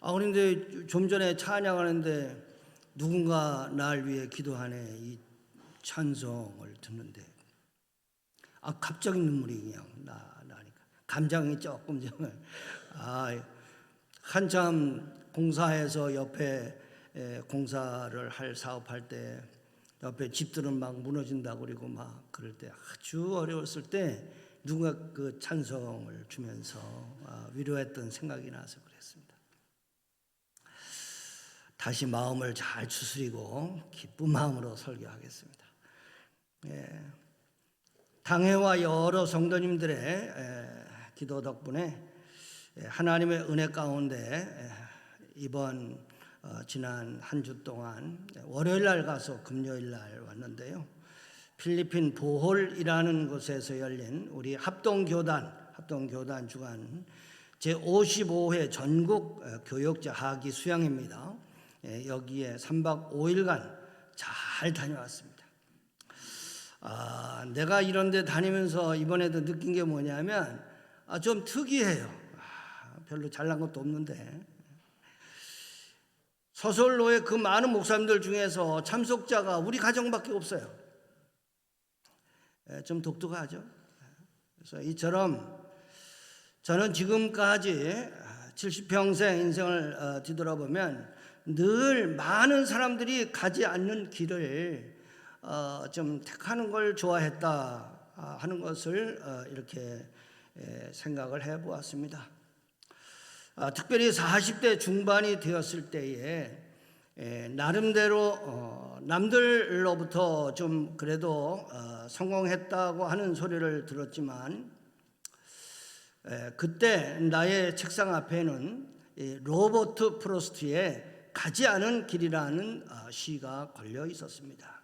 그런데 좀 전에 찬양하는데 누군가 날 위해 기도하네, 이 찬송을 듣는데 갑자기 눈물이 그냥 나니까 감정이 조금 좀 한참 공사해서 옆에 공사를 할 사업할 때 옆에 집들은 막 무너진다고 그러고 막 그럴 때 아주 어려웠을 때 누가 그 찬송을 주면서 위로했던 생각이 나서 그랬습니다. 다시 마음을 잘 추스리고 기쁜 마음으로 설교하겠습니다. 당회와 여러 성도님들의 기도 덕분에 하나님의 은혜 가운데 이번 지난 한 주 동안 월요일 날 가서 금요일 날 왔는데요. 필리핀 보홀이라는 곳에서 열린 우리 합동교단 주간 제55회 전국 교역자 하기 수양입니다. 여기에 3박 5일간 잘 다녀왔습니다. 내가 이런 데 다니면서 이번에도 느낀 게 뭐냐면 좀 특이해요. 별로 잘난 것도 없는데 서솔로의 그 많은 목사님들 중에서 참석자가 우리 가정밖에 없어요. 좀 독특하죠. 그래서 이처럼 저는 지금까지 70평생 인생을 뒤돌아보면 늘 많은 사람들이 가지 않는 길을 좀 택하는 걸 좋아했다 하는 것을 이렇게 생각을 해보았습니다. 특별히 40대 중반이 되었을 때에 나름대로 남들로부터 좀 그래도 성공했다고 하는 소리를 들었지만 그때 나의 책상 앞에는 로버트 프로스트의 가지 않은 길이라는 시가 걸려 있었습니다.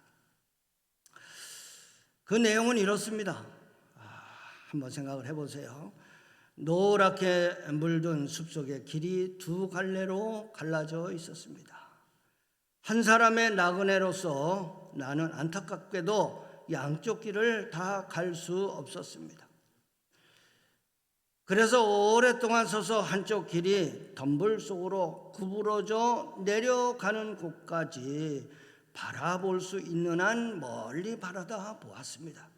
그 내용은 이렇습니다. 한번 생각을 해보세요. 노랗게 물든 숲속의 길이 두 갈래로 갈라져 있었습니다. 한 사람의 나그네로서 나는 안타깝게도 양쪽 길을 다 갈 수 없었습니다. 그래서 오랫동안 서서 한쪽 길이 덤불 속으로 구부러져 내려가는 곳까지 바라볼 수 있는 한 멀리 바라다 보았습니다.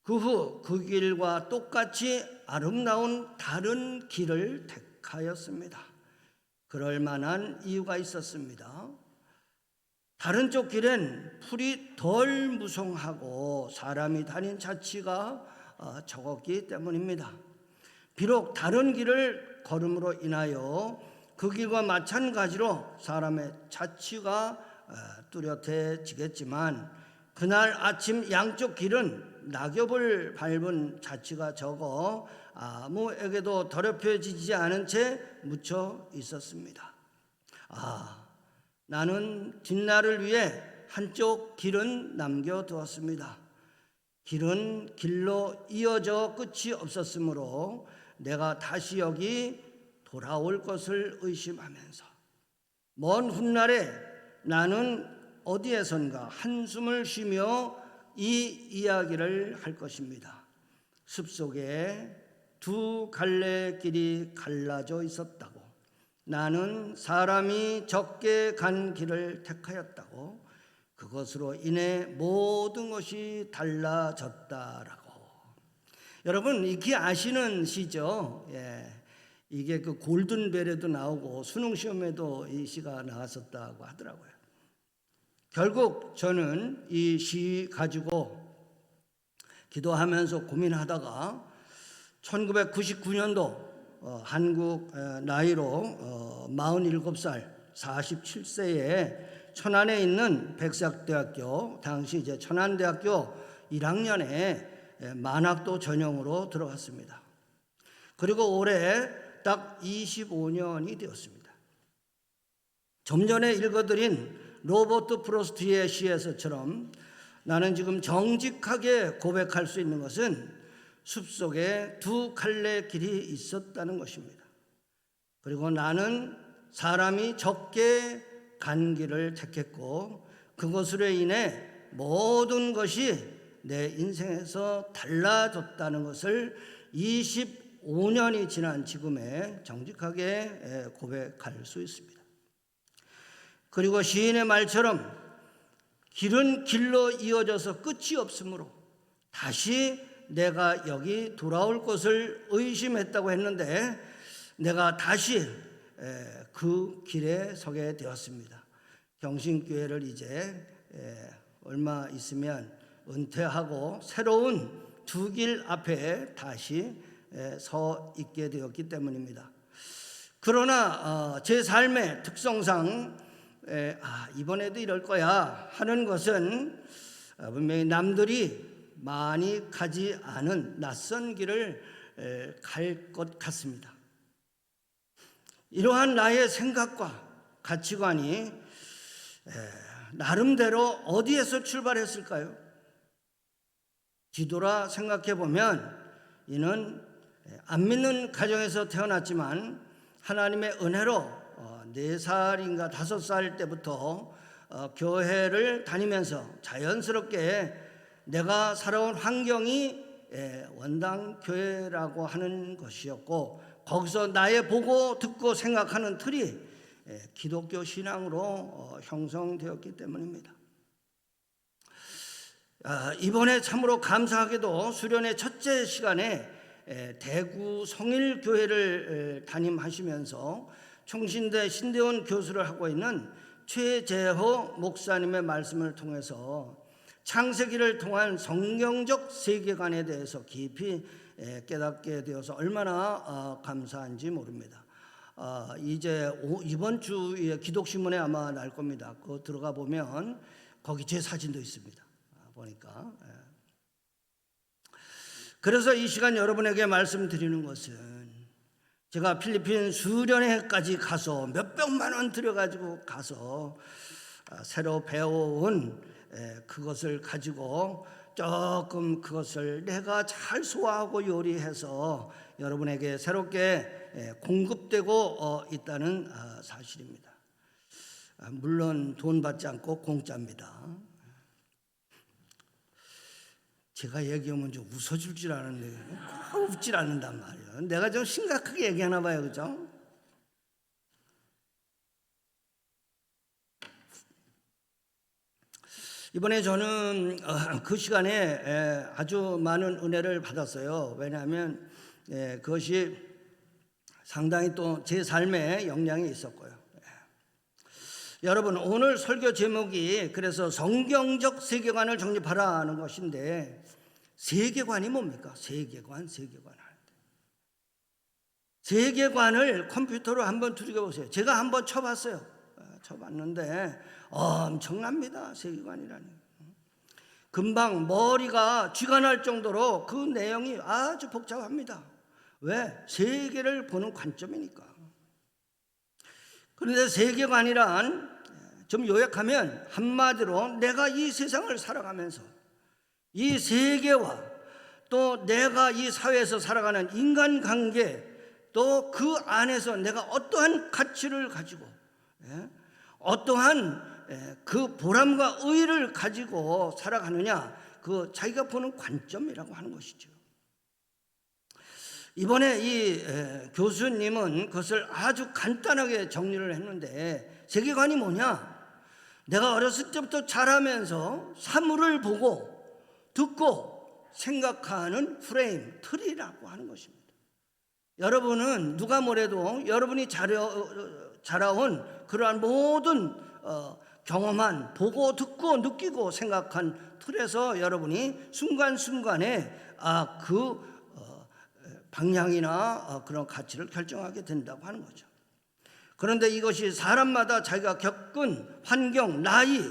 그 후 그 길과 똑같이 아름다운 다른 길을 택하였습니다. 그럴 만한 이유가 있었습니다. 다른 쪽 길엔 풀이 덜 무성하고 사람이 다닌 자취가 적었기 때문입니다. 비록 다른 길을 걸음으로 인하여 그 길과 마찬가지로 사람의 자취가 뚜렷해지겠지만 그날 아침 양쪽 길은 낙엽을 밟은 자취가 적어 아무에게도 더럽혀지지 않은 채 묻혀 있었습니다. 나는 뒷날을 위해 한쪽 길은 남겨두었습니다. 길은 길로 이어져 끝이 없었으므로 내가 다시 여기 돌아올 것을 의심하면서 먼 훗날에 나는 어디에선가 한숨을 쉬며 이 이야기를 할 것입니다. 숲속에 두 갈래 길이 갈라져 있었다고, 나는 사람이 적게 간 길을 택하였다고, 그것으로 인해 모든 것이 달라졌다라고. 여러분 익히 아시는 시죠? 이게 그 골든벨에도 나오고 수능 시험에도 이 시가 나왔었다고 하더라고요. 결국 저는 이 시 가지고 기도하면서 고민하다가 1999년도 한국 나이로 47살 47세에 천안에 있는 백석대학교, 당시 이제 천안대학교 1학년에 만학도 전형으로 들어갔습니다. 그리고 올해 딱 25년이 되었습니다. 좀 전에 읽어드린 로버트 프로스트의 시에서처럼 나는 지금 정직하게 고백할 수 있는 것은 숲속에 두 갈래 길이 있었다는 것입니다. 그리고 나는 사람이 적게 간 길을 택했고 그것으로 인해 모든 것이 내 인생에서 달라졌다는 것을 25 25년이 지난 지금에 정직하게 고백할 수 있습니다. 그리고 시인의 말처럼 길은 길로 이어져서 끝이 없으므로 다시 내가 여기 돌아올 것을 의심했다고 했는데 내가 다시 그 길에 서게 되었습니다. 경신교회를 이제 얼마 있으면 은퇴하고 새로운 두 길 앞에 다시 서 있게 되었기 때문입니다. 그러나 제 삶의 특성상 이번에도 이럴 거야 하는 것은 분명히 남들이 많이 가지 않은 낯선 길을 갈 것 같습니다. 이러한 나의 생각과 가치관이 나름대로 어디에서 출발했을까요? 뒤돌아 생각해 보면 이는 안 믿는 가정에서 태어났지만 하나님의 은혜로 4살인가 5살 때부터 교회를 다니면서 자연스럽게 내가 살아온 환경이 원당 교회라고 하는 것이었고 거기서 나의 보고 듣고 생각하는 틀이 기독교 신앙으로 형성되었기 때문입니다. 이번에 참으로 감사하게도 수련의 첫째 시간에 대구 성일교회를 담임하시면서 총신대 신대원 교수를 하고 있는 최재호 목사님의 말씀을 통해서 창세기를 통한 성경적 세계관에 대해서 깊이 깨닫게 되어서 얼마나 감사한지 모릅니다. 이제 이번 주에 기독신문에 아마 날 겁니다. 그거 들어가 보면 거기 제 사진도 있습니다. 보니까. 그래서 이 시간 여러분에게 말씀드리는 것은 제가 필리핀 수련회까지 가서 몇백만 원 들여가지고 가서 새로 배워온 그것을 가지고 조금 그것을 내가 잘 소화하고 요리해서 여러분에게 새롭게 공급되고 있다는 사실입니다. 물론 돈 받지 않고 공짜입니다. 제가 얘기하면 좀 웃어줄 줄 아는데 웃질 않는단 말이에요. 내가 좀 심각하게 얘기하나 봐요. 그죠? 이번에 저는 그 시간에 아주 많은 은혜를 받았어요. 왜냐하면 그것이 상당히 또 제 삶에 영향이 있었고요. 여러분, 오늘 설교 제목이 그래서 성경적 세계관을 정립하라는 것인데 세계관이 뭡니까? 세계관. 세계관을 컴퓨터로 한번 두들겨 보세요. 제가 한번 쳐봤어요. 쳐봤는데 엄청납니다. 세계관이라니. 금방 머리가 쥐가 날 정도로 그 내용이 아주 복잡합니다. 왜? 세계를 보는 관점이니까. 그런데 세계관이란 좀 요약하면 한마디로 내가 이 세상을 살아가면서 이 세계와 또 내가 이 사회에서 살아가는 인간관계 또 그 안에서 내가 어떠한 가치를 가지고 어떠한 그 보람과 의의를 가지고 살아가느냐, 그 자기가 보는 관점이라고 하는 것이죠. 이번에 이 교수님은 그것을 아주 간단하게 정리를 했는데 세계관이 뭐냐? 내가 어렸을 때부터 자라면서 사물을 보고 듣고 생각하는 프레임, 틀이라고 하는 것입니다. 여러분은 누가 뭐래도 여러분이 자라온 그러한 모든 경험한 보고 듣고 느끼고 생각한 틀에서 여러분이 순간순간에 그 방향이나 그런 가치를 결정하게 된다고 하는 거죠. 그런데 이것이 사람마다 자기가 겪은 환경, 나이,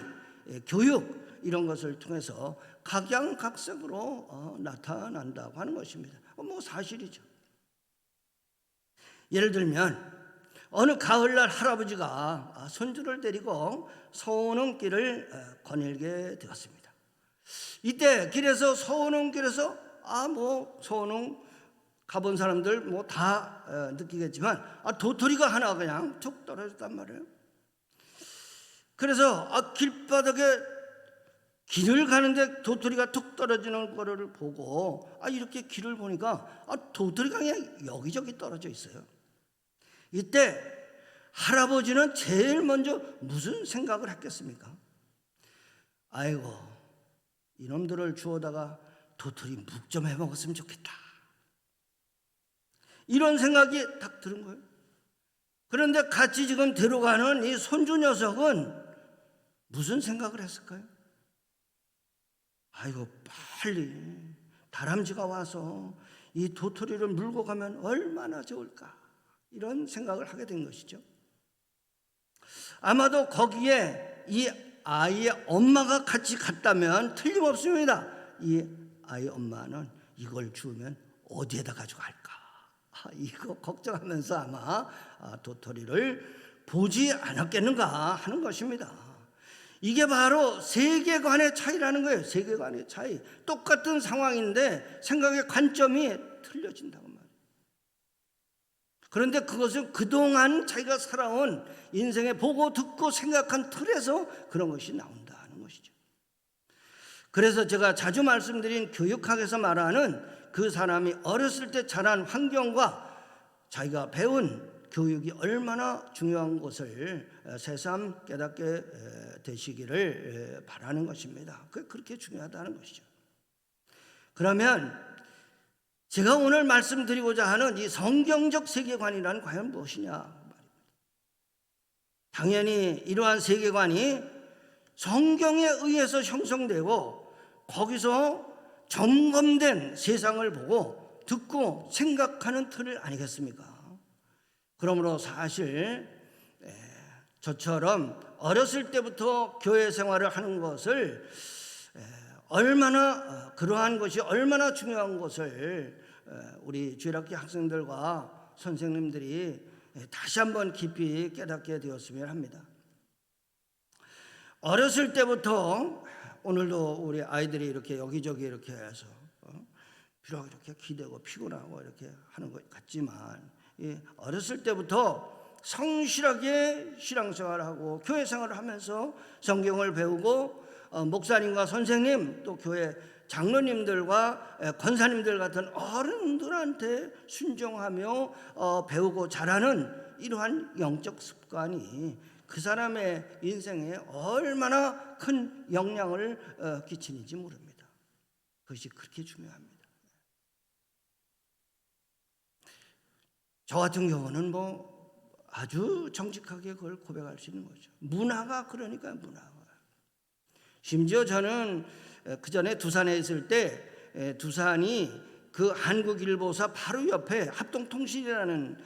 교육 이런 것을 통해서 각양각색으로 나타난다고 하는 것입니다. 뭐 사실이죠. 예를 들면 어느 가을날 할아버지가 손주를 데리고 서원흥길을 거닐게 되었습니다. 이때 길에서 서원흥길에서 서원흥 가본 사람들 뭐 다 느끼겠지만 도토리가 하나 그냥 툭 떨어졌단 말이에요. 그래서 길바닥에 길을 가는데 도토리가 툭 떨어지는 거를 보고 이렇게 길을 보니까 도토리가 그냥 여기저기 떨어져 있어요. 이때 할아버지는 제일 먼저 무슨 생각을 했겠습니까? 아이고, 이놈들을 주워다가 도토리 묵 좀 해먹었으면 좋겠다, 이런 생각이 딱 드는 거예요. 그런데 같이 지금 들어가는 이 손주 녀석은 무슨 생각을 했을까요? 아이고, 빨리 다람쥐가 와서 이 도토리를 물고 가면 얼마나 좋을까, 이런 생각을 하게 된 것이죠. 아마도 거기에 이 아이의 엄마가 같이 갔다면 틀림없습니다. 이 아이 엄마는 이걸 주우면 어디에다 가져갈까, 이거 걱정하면서 아마 도토리를 보지 않았겠는가 하는 것입니다. 이게 바로 세계관의 차이라는 거예요. 세계관의 차이. 똑같은 상황인데 생각의 관점이 틀려진다고 말이에요. 그런데 그것은 그동안 자기가 살아온 인생의 보고 듣고 생각한 틀에서 그런 것이 나온다는 것이죠. 그래서 제가 자주 말씀드린 교육학에서 말하는 그 사람이 어렸을 때 자란 환경과 자기가 배운 교육이 얼마나 중요한 것을 새삼 깨닫게 되시기를 바라는 것입니다. 그렇게 중요하다는 것이죠. 그러면 제가 오늘 말씀드리고자 하는 이 성경적 세계관이란 과연 무엇이냐? 당연히 이러한 세계관이 성경에 의해서 형성되고 거기서 점검된 세상을 보고 듣고 생각하는 틀 아니겠습니까? 그러므로 사실 저처럼 어렸을 때부터 교회 생활을 하는 것을 얼마나 그러한 것이 얼마나 중요한 것을 우리 주일학교 학생들과 선생님들이 다시 한번 깊이 깨닫게 되었으면 합니다. 어렸을 때부터 오늘도 우리 아이들이 이렇게 여기저기 이렇게 해서 비록 이렇게 기대고 피곤하고 이렇게 하는 것 같지만 어렸을 때부터 성실하게 신앙생활을 교회 생활을 하면서 성경을 배우고 목사님과 선생님 또 교회 장로님들과 권사님들 같은 어른들한테 순종하며 배우고 자라는 이러한 영적 습관이 그 사람의 인생에 얼마나 큰 영향을 끼치는지 모릅니다. 그것이 그렇게 중요합니다. 저 같은 경우는 아주 정직하게 그걸 고백할 수 있는 거죠. 문화가 그러니까 문화가. 심지어 저는 그 전에 두산에 있을 때 두산이 그 한국일보사 바로 옆에 합동통신이라는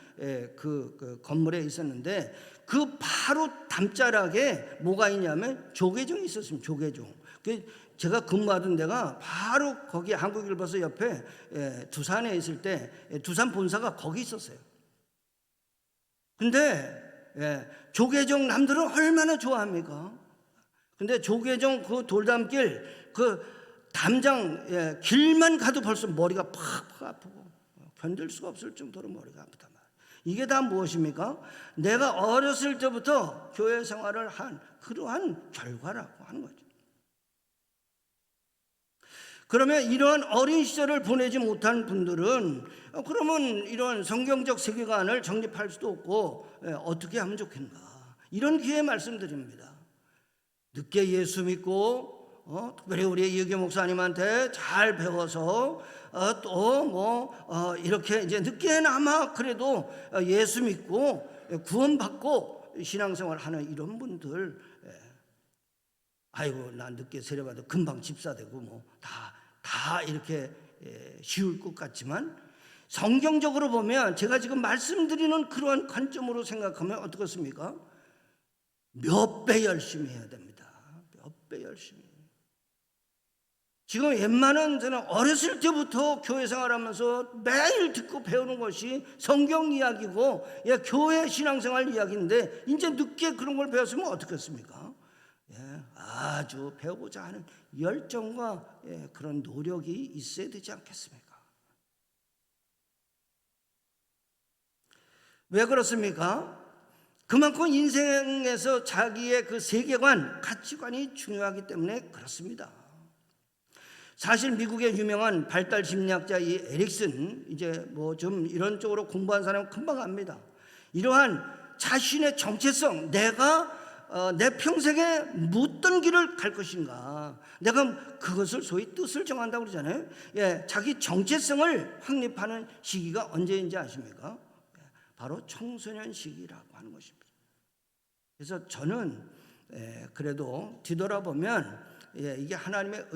그 건물에 있었는데 그 바로 담자락에 뭐가 있냐면 조계종이 있었습니다. 조계종. 제가 근무하던 데가 바로 거기 한국일보사 옆에 두산에 있을 때 두산 본사가 거기 있었어요. 근데 조계종 남들은 얼마나 좋아합니까? 근데 조계종 그 돌담길 그 담장 길만 가도 벌써 머리가 팍팍 아프고 견딜 수가 없을 정도로 머리가 아프단 말이에요. 이게 다 무엇입니까? 내가 어렸을 때부터 교회 생활을 한 그러한 결과라고 하는 거죠. 그러면 이러한 어린 시절을 보내지 못한 분들은 그러면 이런 성경적 세계관을 정립할 수도 없고 어떻게 하면 좋겠는가, 이런 기회에 말씀드립니다. 늦게 예수 믿고 특별히 우리 이혁규 목사님한테 잘 배워서 또 이렇게 이제 늦게나마 그래도 예수 믿고 구원받고 신앙생활 하는 이런 분들, 아이고 난 늦게 세례받아 금방 집사되고 다 이렇게 쉬울 것 같지만 성경적으로 보면 제가 지금 말씀드리는 그러한 관점으로 생각하면 어떻겠습니까? 몇 배 열심히 해야 됩니다. 몇 배 열심히. 지금 웬만한 저는 어렸을 때부터 교회 생활하면서 매일 듣고 배우는 것이 성경 이야기고 교회 신앙생활 이야기인데 이제 늦게 그런 걸 배웠으면 어떻겠습니까? 아주 배우고자 하는 열정과 그런 노력이 있어야 되지 않겠습니까? 왜 그렇습니까? 그만큼 인생에서 자기의 그 세계관, 가치관이 중요하기 때문에 그렇습니다. 사실 미국의 유명한 발달 심리학자 이 에릭슨, 이제 뭐 좀 이런 쪽으로 공부한 사람은 금방 압니다. 이러한 자신의 정체성, 내가 내 평생에 무엇떤 길을 갈 것인가, 내가 그것을 소위 뜻을 정한다고 그러잖아요. 예, 자기 정체성을 확립하는 시기가 언제인지 아십니까? 바로 청소년 시기라고 하는 것입니다. 그래서 저는 그래도 뒤돌아보면 이게 하나님의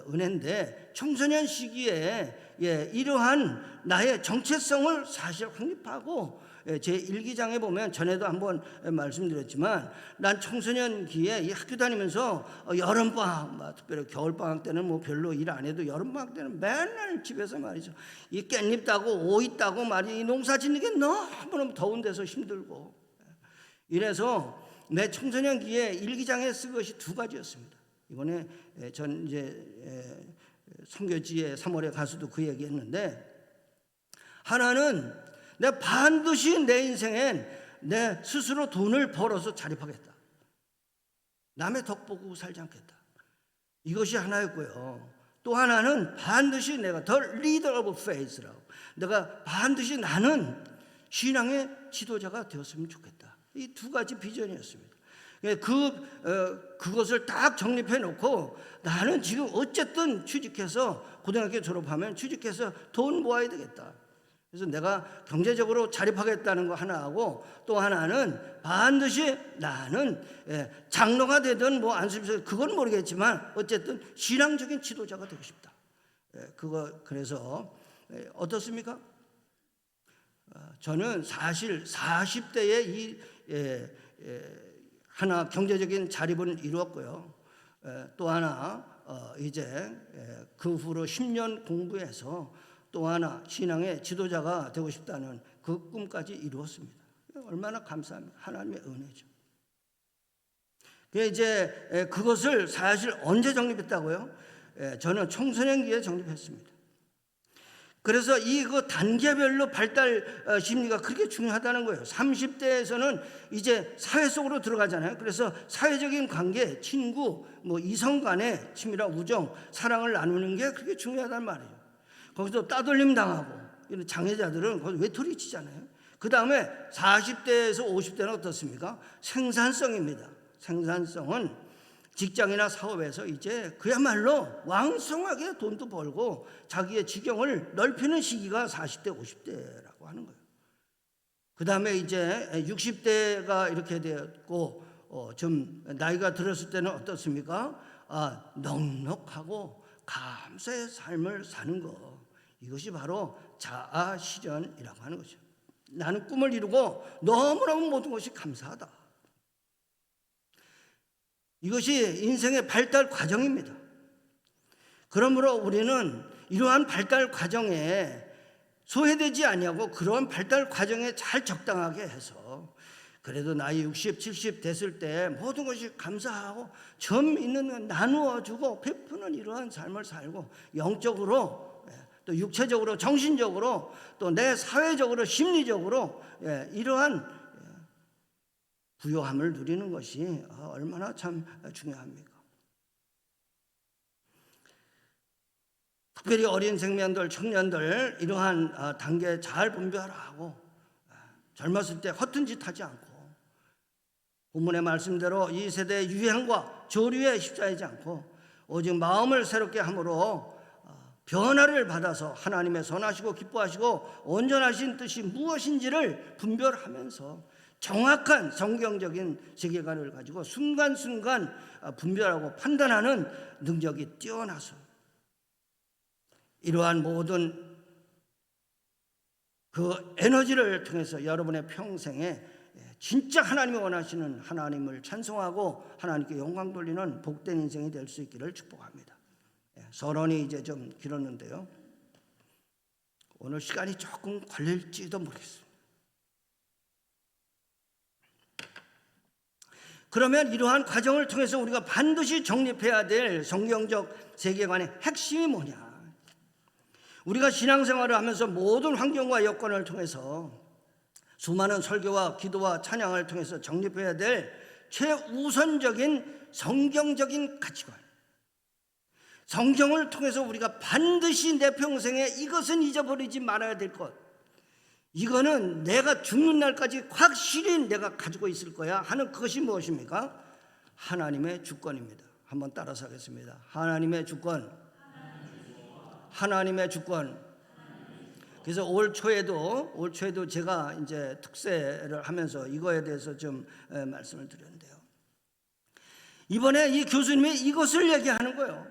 은혜인데, 청소년 시기에 이러한 나의 정체성을 사실 확립하고, 제 일기장에 보면 전에도 한번 말씀드렸지만, 난 청소년기에 이 학교 다니면서 여름방학, 특별히 겨울방학 때는 뭐 별로 일 안 해도 여름방학 때는 맨날 집에서 말이죠, 이 깻잎 따고 오이 따고 말이죠, 이 농사 짓는 게 너무너무 더운 데서 힘들고, 이래서 내 청소년기에 일기장에 쓴 것이 두 가지였습니다. 이번에 전 이제 선교지에 3월에 가서도 그 얘기했는데, 하나는 내가 반드시 내 인생엔 내 스스로 돈을 벌어서 자립하겠다. 남의 덕 보고 살지 않겠다. 이것이 하나였고요. 또 하나는 반드시 내가 The Leader of Faith라고, 내가 반드시 나는 신앙의 지도자가 되었으면 좋겠다. 이 두 가지 비전이었습니다. 그것을 딱 정립해 놓고, 나는 지금 어쨌든 취직해서, 고등학교 졸업하면 취직해서 돈 모아야 되겠다. 그래서 내가 경제적으로 자립하겠다는 거 하나하고, 또 하나는 반드시 나는 장로가 되든 뭐 안수집사, 그건 모르겠지만 어쨌든 신앙적인 지도자가 되고 싶다. 그래서 어떻습니까? 저는 사실 40대에 이 하나 경제적인 자립을 이루었고요. 또 하나 이제 그 후로 10년 공부해서 또 하나 신앙의 지도자가 되고 싶다는 그 꿈까지 이루었습니다. 얼마나 감사합니다. 하나님의 은혜죠. 이제 그것을 사실 언제 정립했다고요? 저는 청소년기에 정립했습니다. 그래서 그 단계별로 발달 심리가 그렇게 중요하다는 거예요. 30대에서는 이제 사회 속으로 들어가잖아요. 그래서 사회적인 관계, 친구, 뭐 이성 간의 친밀한 우정, 사랑을 나누는 게 그렇게 중요하단 말이에요. 거기서 따돌림 당하고, 이런 장애자들은 거기 외톨이 치잖아요. 그 다음에 40대에서 50대는 어떻습니까? 생산성입니다. 생산성은 직장이나 사업에서 이제 그야말로 왕성하게 돈도 벌고 자기의 지경을 넓히는 시기가 40대, 50대라고 하는 거예요. 그 다음에 이제 60대가 이렇게 되었고, 좀 나이가 들었을 때는 어떻습니까? 넉넉하고 감사의 삶을 사는 거, 이것이 바로 자아 실현이라고 하는 거죠. 나는 꿈을 이루고 너무너무 모든 것이 감사하다. 이것이 인생의 발달 과정입니다. 그러므로 우리는 이러한 발달 과정에 소외되지 아니하고, 그런 발달 과정에 잘 적당하게 해서, 그래도 나이 60, 70 됐을 때 모든 것이 감사하고 점 있는 건 나누어주고 베푸는 이러한 삶을 살고, 영적으로 또 육체적으로 정신적으로 또 내 사회적으로 심리적으로 이러한 부요함을 누리는 것이 얼마나 참 중요합니까? 특별히 어린 생명들, 청년들 이러한 단계에 잘 분별하고, 젊었을 때 허튼 짓 하지 않고, 본문의 말씀대로 이 세대의 유행과 조류에 휩싸이지 않고, 오직 마음을 새롭게 함으로 변화를 받아서 하나님의 선하시고 기뻐하시고 온전하신 뜻이 무엇인지를 분별하면서 정확한 성경적인 세계관을 가지고 순간순간 분별하고 판단하는 능력이 뛰어나서, 이러한 모든 그 에너지를 통해서 여러분의 평생에 진짜 하나님이 원하시는 하나님을 찬송하고 하나님께 영광 돌리는 복된 인생이 될 수 있기를 축복합니다. 서론이 이제 좀 길었는데요, 오늘 시간이 조금 걸릴지도 모르겠습니다. 그러면 이러한 과정을 통해서 우리가 반드시 정립해야 될 성경적 세계관의 핵심이 뭐냐? 우리가 신앙생활을 하면서 모든 환경과 여건을 통해서 수많은 설교와 기도와 찬양을 통해서 정립해야 될 최우선적인 성경적인 가치관, 성경을 통해서 우리가 반드시 내 평생에 이것은 잊어버리지 말아야 될 것, 이거는 내가 죽는 날까지 확실히 내가 가지고 있을 거야 하는 그것이 무엇입니까? 하나님의 주권입니다. 한번 따라서 하겠습니다. 하나님의 주권. 하나님의 주권. 그래서 올 초에도 제가 이제 특세를 하면서 이거에 대해서 좀 말씀을 드렸는데요. 이번에 이 교수님이 이것을 얘기하는 거예요.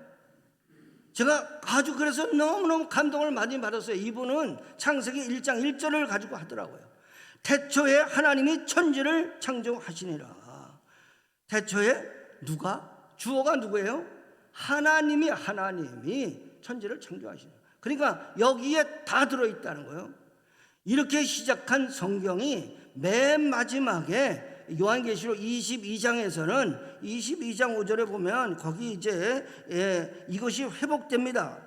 제가 아주 그래서 너무너무 감동을 많이 받았어요. 이분은 창세기 1장 1절을 가지고 하더라고요. 태초에 하나님이 천지를 창조하시니라. 태초에 누가? 주어가 누구예요? 하나님이 천지를 창조하시니라. 그러니까 여기에 다 들어있다는 거예요. 이렇게 시작한 성경이 맨 마지막에 요한계시록 22장에서는 22장 5절에 보면 거기 이제 이것이 회복됩니다.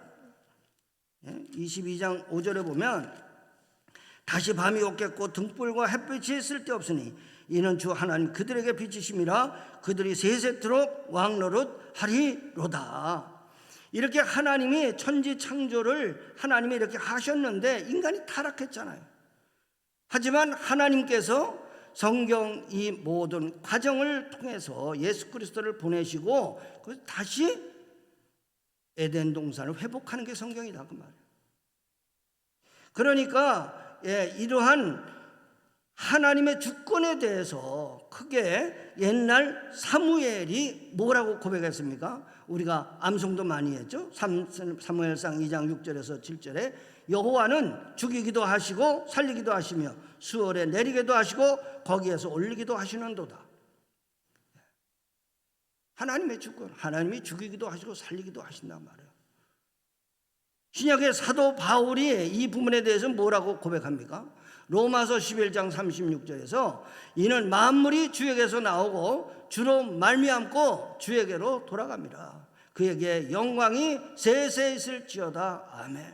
22장 5절에 보면 다시 밤이 없겠고 등불과 햇빛이 쓸데없으니 이는 주 하나님 그들에게 빛이심이라 그들이 세세토록 왕노릇 하리로다. 이렇게 하나님이 천지 창조를 하나님이 이렇게 하셨는데 인간이 타락했잖아요. 하지만 하나님께서 성경 이 모든 과정을 통해서 예수 그리스도를 보내시고 다시 에덴 동산을 회복하는 게 성경이다 그 말이에요. 그러니까 이러한 하나님의 주권에 대해서 크게 옛날 사무엘이 뭐라고 고백했습니까? 우리가 암송도 많이 했죠. 사무엘상 2장 6절에서 7절에 여호와는 죽이기도 하시고 살리기도 하시며 수월에 내리기도 하시고 거기에서 올리기도 하시는도다. 하나님의 주권, 하나님이 죽이기도 하시고 살리기도 하신단 말이에요. 신약의 사도 바울이 이 부분에 대해서 뭐라고 고백합니까? 로마서 11장 36절에서 이는 만물이 주에게서 나오고 주로 말미암고 주에게로 돌아갑니다. 그에게 영광이 세세 있을지어다. 아멘.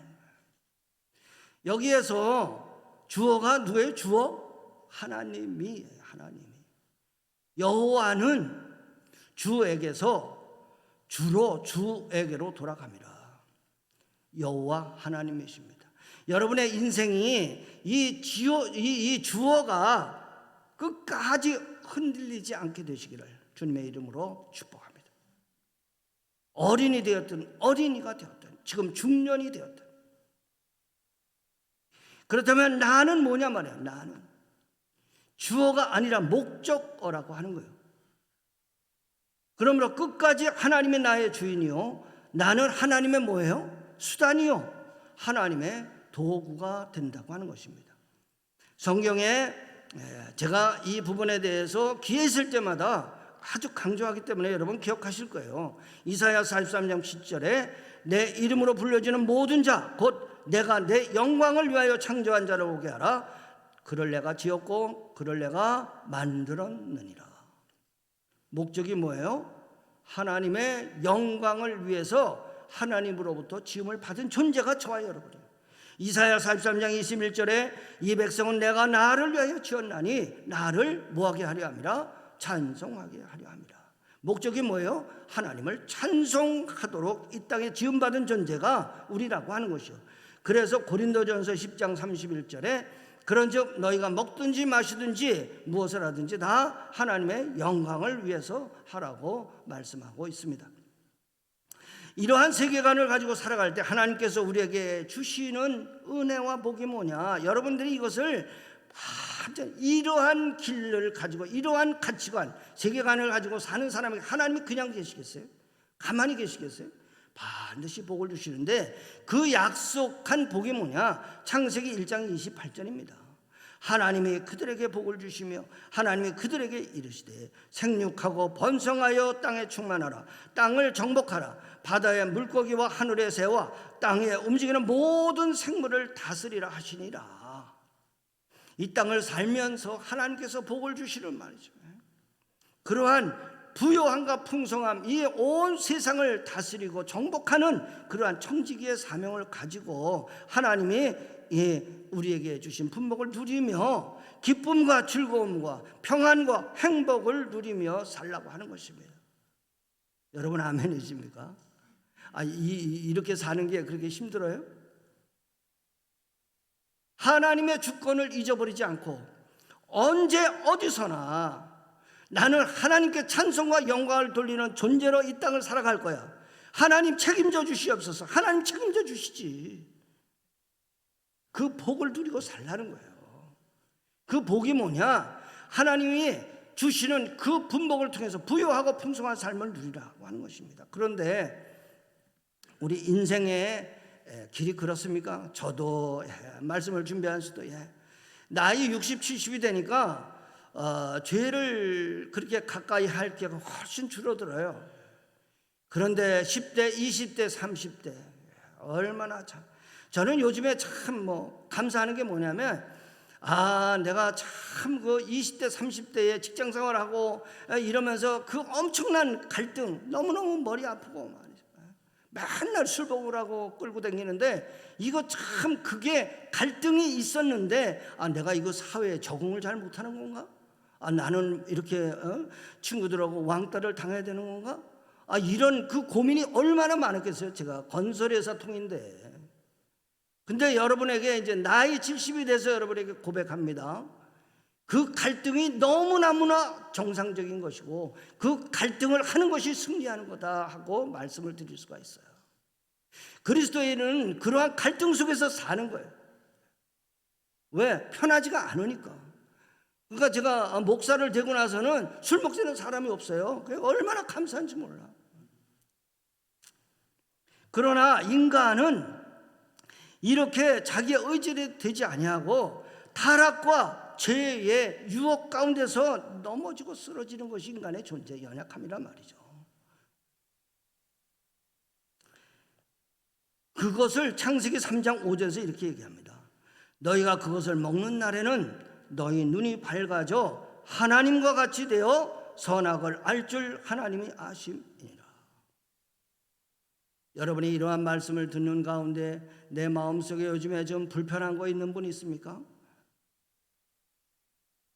여기에서 주어가 누구예요? 주어? 하나님이. 여호와는 주에게서 주로 주에게로 돌아갑니다. 여호와 하나님이십니다. 여러분의 인생이 이 주어가 끝까지 흔들리지 않게 되시기를 주님의 이름으로 축복합니다. 어린이 되었든 어린이가 되었든 지금 중년이 되었든 그렇다면 나는 뭐냐 말이야. 나는 주어가 아니라 목적어라고 하는 거예요. 그러므로 끝까지 하나님의 나의 주인이요 나는 하나님의 뭐예요? 수단이요 하나님의 도구가 된다고 하는 것입니다. 성경에 제가 이 부분에 대해서 기회 있을 때마다 아주 강조하기 때문에 여러분 기억하실 거예요. 이사야 43장 10절에 내 이름으로 불려지는 모든 자 곧 내가 내 영광을 위하여 창조한 자를 오게 하라. 그를 내가 지었고 그를 내가 만들었느니라. 목적이 뭐예요? 하나님의 영광을 위해서 하나님으로부터 지음을 받은 존재가 저와 여러분이에요. 이사야 43장 21절에 이 백성은 내가 나를 위하여 지었나니 나를 뭐하게 하려 함이라? 찬송하게 하려 함이라. 목적이 뭐예요? 하나님을 찬송하도록 이 땅에 지음받은 존재가 우리라고 하는 것이요. 그래서 고린도전서 10장 31절에 그런즉 너희가 먹든지 마시든지 무엇을 하든지 다 하나님의 영광을 위해서 하라고 말씀하고 있습니다. 이러한 세계관을 가지고 살아갈 때 하나님께서 우리에게 주시는 은혜와 복이 뭐냐? 여러분들이 이것을 이러한 길을 가지고 이러한 가치관, 세계관을 가지고 사는 사람에게 하나님이 그냥 계시겠어요? 가만히 계시겠어요? 반드시 복을 주시는데 그 약속한 복이 뭐냐? 창세기 1장 28절입니다. 하나님이 그들에게 복을 주시며 하나님이 그들에게 이르시되 생육하고 번성하여 땅에 충만하라. 땅을 정복하라. 바다의 물고기와 하늘의 새와 땅에 움직이는 모든 생물을 다스리라 하시니라. 이 땅을 살면서 하나님께서 복을 주시는 말이죠. 그러한 부요함과 풍성함, 이 온 세상을 다스리고 정복하는 그러한 청지기의 사명을 가지고 하나님이 우리에게 주신 품목을 누리며 기쁨과 즐거움과 평안과 행복을 누리며 살라고 하는 것입니다. 여러분 아멘이십니까? 이렇게 사는 게 그렇게 힘들어요? 하나님의 주권을 잊어버리지 않고 언제 어디서나 나는 하나님께 찬송과 영광을 돌리는 존재로 이 땅을 살아갈 거야. 하나님 책임져 주시옵소서. 하나님 책임져 주시지. 그 복을 누리고 살라는 거예요. 그 복이 뭐냐? 하나님이 주시는 그 분복을 통해서 부유하고 풍성한 삶을 누리라고 하는 것입니다. 그런데 우리 인생의 길이 그렇습니까? 저도 말씀을 준비하면서도 나이 60, 70이 되니까 죄를 그렇게 가까이 할 기회가 훨씬 줄어들어요. 그런데 10대, 20대, 30대 얼마나 참 저는 요즘에 참 감사하는 게 뭐냐면 내가 참 그 20대, 30대에 직장 생활하고 이러면서 그 엄청난 갈등 너무너무 머리 아프고 말이죠. 맨날 술 먹으라고 끌고 다니는데 이거 참 그게 갈등이 있었는데 내가 이거 사회에 적응을 잘 못하는 건가? 나는 이렇게 친구들하고 왕따를 당해야 되는 건가? 이런 그 고민이 얼마나 많았겠어요. 제가 건설회사 통인데. 근데 여러분에게 이제 나이 70이 돼서 여러분에게 고백합니다. 그 갈등이 너무나 정상적인 것이고 그 갈등을 하는 것이 승리하는 거다 하고 말씀을 드릴 수가 있어요. 그리스도인은 그러한 갈등 속에서 사는 거예요. 왜? 편하지가 않으니까. 그러니까 제가 목사를 되고 나서는 술 먹지는 사람이 없어요. 그게 얼마나 감사한지 몰라. 그러나 인간은 이렇게 자기의 의지를 되지 아니하고 타락과 죄의 유혹 가운데서 넘어지고 쓰러지는 것이 인간의 존재 연약함이란 말이죠. 그것을 창세기 3장 5절에서 이렇게 얘기합니다. 너희가 그것을 먹는 날에는 너희 눈이 밝아져 하나님과 같이 되어 선악을 알 줄 하나님이 아심이니라. 여러분이 이러한 말씀을 듣는 가운데 내 마음속에 요즘에 좀 불편한 거 있는 분 있습니까?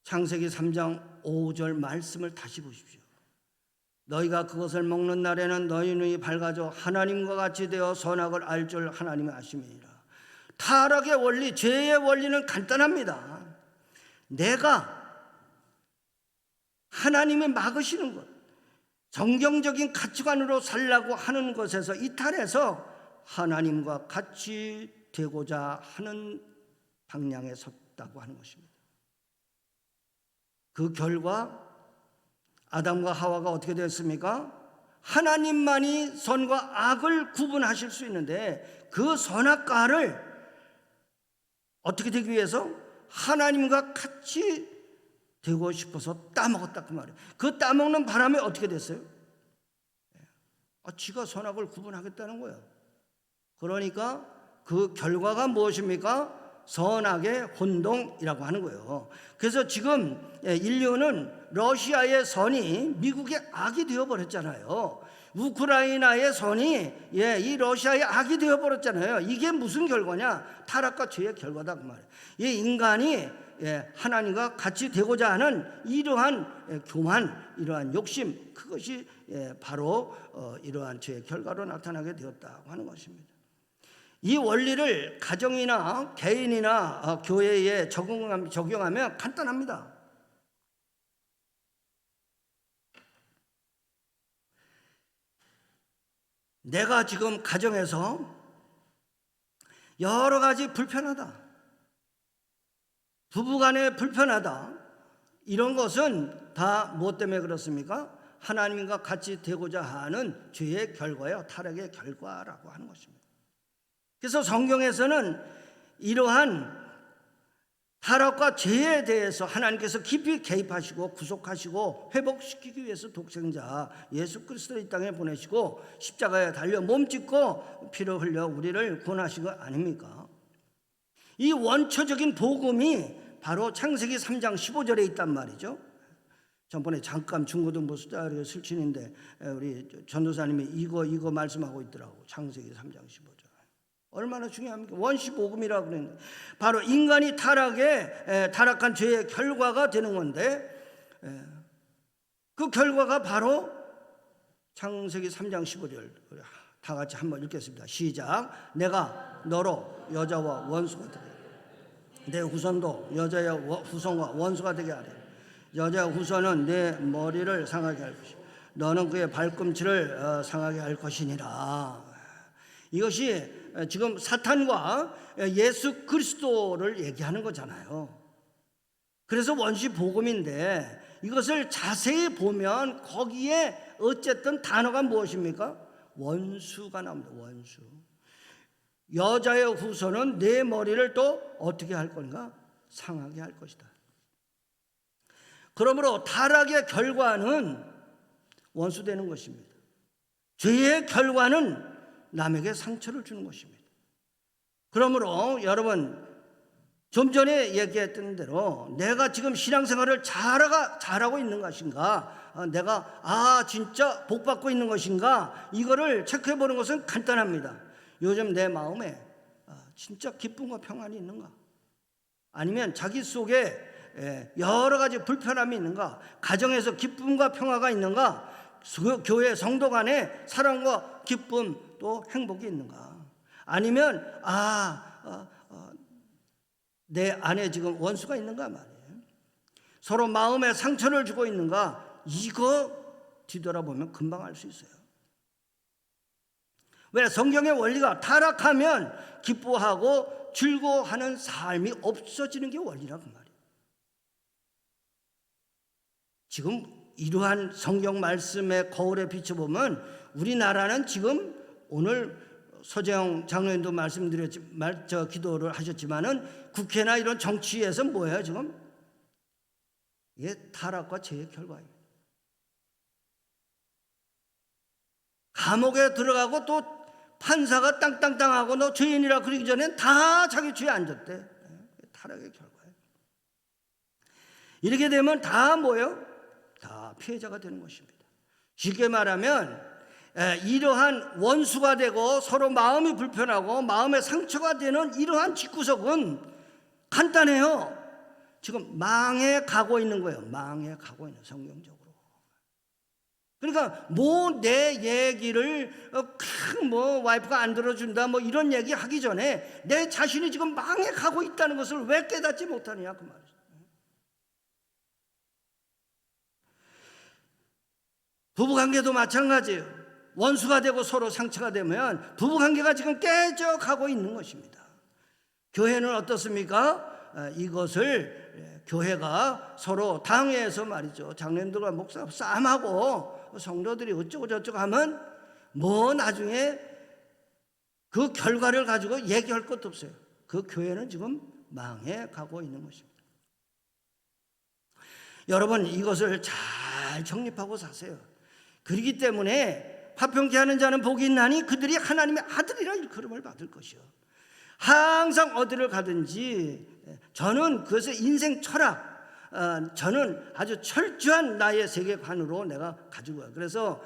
창세기 3장 5절 말씀을 다시 보십시오. 너희가 그것을 먹는 날에는 너희 눈이 밝아져 하나님과 같이 되어 선악을 알 줄 하나님이 아심이니라. 타락의 원리, 죄의 원리는 간단합니다. 내가 하나님이 막으시는 것, 정경적인 가치관으로 살라고 하는 것에서 이탈해서 하나님과 같이 되고자 하는 방향에 섰다고 하는 것입니다. 그 결과 아담과 하와가 어떻게 됐습니까? 하나님만이 선과 악을 구분하실 수 있는데 그 선악과를 어떻게 되기 위해서 하나님과 같이 되고 싶어서 따먹었다 그 말이에요. 그 따먹는 바람에 어떻게 됐어요? 지가 선악을 구분하겠다는 거예요. 그러니까 그 결과가 무엇입니까? 선악의 혼동이라고 하는 거예요. 그래서 지금 인류는 러시아의 선이 미국의 악이 되어버렸잖아요. 우크라이나의 선이 이 러시아의 악이 되어버렸잖아요. 이게 무슨 결과냐? 타락과 죄의 결과다 그 말이에요. 이 인간이 하나님과 같이 되고자 하는 이러한 교만, 이러한 욕심, 그것이 바로 이러한 죄의 결과로 나타나게 되었다고 하는 것입니다. 이 원리를 가정이나 개인이나 교회에 적용하면 간단합니다. 내가 지금 가정에서 여러 가지 불편하다, 부부간에 불편하다, 이런 것은 다 무엇 때문에 그렇습니까? 하나님과 같이 되고자 하는 죄의 결과요, 타락의 결과라고 하는 것입니다. 그래서 성경에서는 이러한 타락과 죄에 대해서 하나님께서 깊이 개입하시고 구속하시고 회복시키기 위해서 독생자 예수 그리스도를 이 땅에 보내시고 십자가에 달려 몸짓고 피를 흘려 우리를 구원하신 거 아닙니까? 이 원초적인 복음이 바로 창세기 3장 15절에 있단 말이죠. 전번에 잠깐 중고등부 수다리 설친인데 우리 전도사님이 이거 말씀하고 있더라고. 창세기 3장 15절. 얼마나 중요합니까? 원시복음이라고 그러는 바로 인간이 타락한 죄의 결과가 되는 건데, 그 결과가 바로 창세기 3장 15절 다 같이 한번 읽겠습니다. 시작. 내가 너로 여자와 원수가 되게 하리라. 내 후손도 여자의 후손과 원수가 되게 하리라. 여자의 후손은 내 머리를 상하게 할 것이요 너는 그의 발꿈치를 상하게 할 것이니라. 이것이 지금 사탄과 예수 그리스도를 얘기하는 거잖아요. 그래서 원시 복음인데 이것을 자세히 보면 거기에 어쨌든 단어가 무엇입니까? 원수가 나옵니다. 원수. 여자의 후손은 내 머리를 또 어떻게 할 건가? 상하게 할 것이다. 그러므로 타락의 결과는 원수되는 것입니다. 죄의 결과는 남에게 상처를 주는 것입니다. 그러므로 여러분, 좀 전에 얘기했던 대로 내가 지금 신앙생활을 잘하고 있는 것인가, 내가 진짜 복받고 있는 것인가, 이거를 체크해 보는 것은 간단합니다. 요즘 내 마음에 진짜 기쁨과 평안이 있는가, 아니면 자기 속에 여러 가지 불편함이 있는가, 가정에서 기쁨과 평화가 있는가, 교회 성도 간에 사랑과 기쁨 또 행복이 있는가, 아니면 내 안에 지금 원수가 있는가 말이에요. 서로 마음에 상처를 주고 있는가, 이거 뒤돌아보면 금방 알 수 있어요. 왜? 성경의 원리가 타락하면 기뻐하고 즐거워하는 삶이 없어지는 게 원리라고 말이에요. 지금 이러한 성경 말씀의 거울에 비춰보면 우리나라는 지금 오늘 서재영 장로님도 기도를 하셨지만은 국회나 이런 정치에서 뭐예요 지금? 이게 타락과 죄의 결과예요. 감옥에 들어가고 또 판사가 땅땅땅하고 너 죄인이라 그러기 전엔 다 자기 죄에 앉았대. 타락의 결과예요. 이렇게 되면 다 뭐예요? 다 피해자가 되는 것입니다. 쉽게 말하면 이러한 원수가 되고 서로 마음이 불편하고 마음에 상처가 되는 이러한 집구석은 간단해요. 지금 망해 가고 있는 거예요. 망해 가고 있는, 성경적으로. 그러니까 내 얘기를 와이프가 안 들어준다 이런 얘기 하기 전에 내 자신이 지금 망해 가고 있다는 것을 왜 깨닫지 못하느냐 그 말이죠. 부부관계도 마찬가지예요. 원수가 되고 서로 상처가 되면 부부관계가 지금 깨져가고 있는 것입니다. 교회는 어떻습니까? 이것을 교회가 서로 당회에서 말이죠, 장로님들과 목사 싸움하고 성도들이 어쩌고 저쩌고 하면 나중에 그 결과를 가지고 얘기할 것도 없어요. 그 교회는 지금 망해가고 있는 것입니다. 여러분, 이것을 잘 정립하고 사세요. 그렇기 때문에 화평케 하는 자는 복이 있나니 그들이 하나님의 아들이라 일컬음을 받을 것이요. 항상 어디를 가든지 저는 그것의 인생 철학, 저는 아주 철저한 나의 세계관으로 내가 가지고 가요. 그래서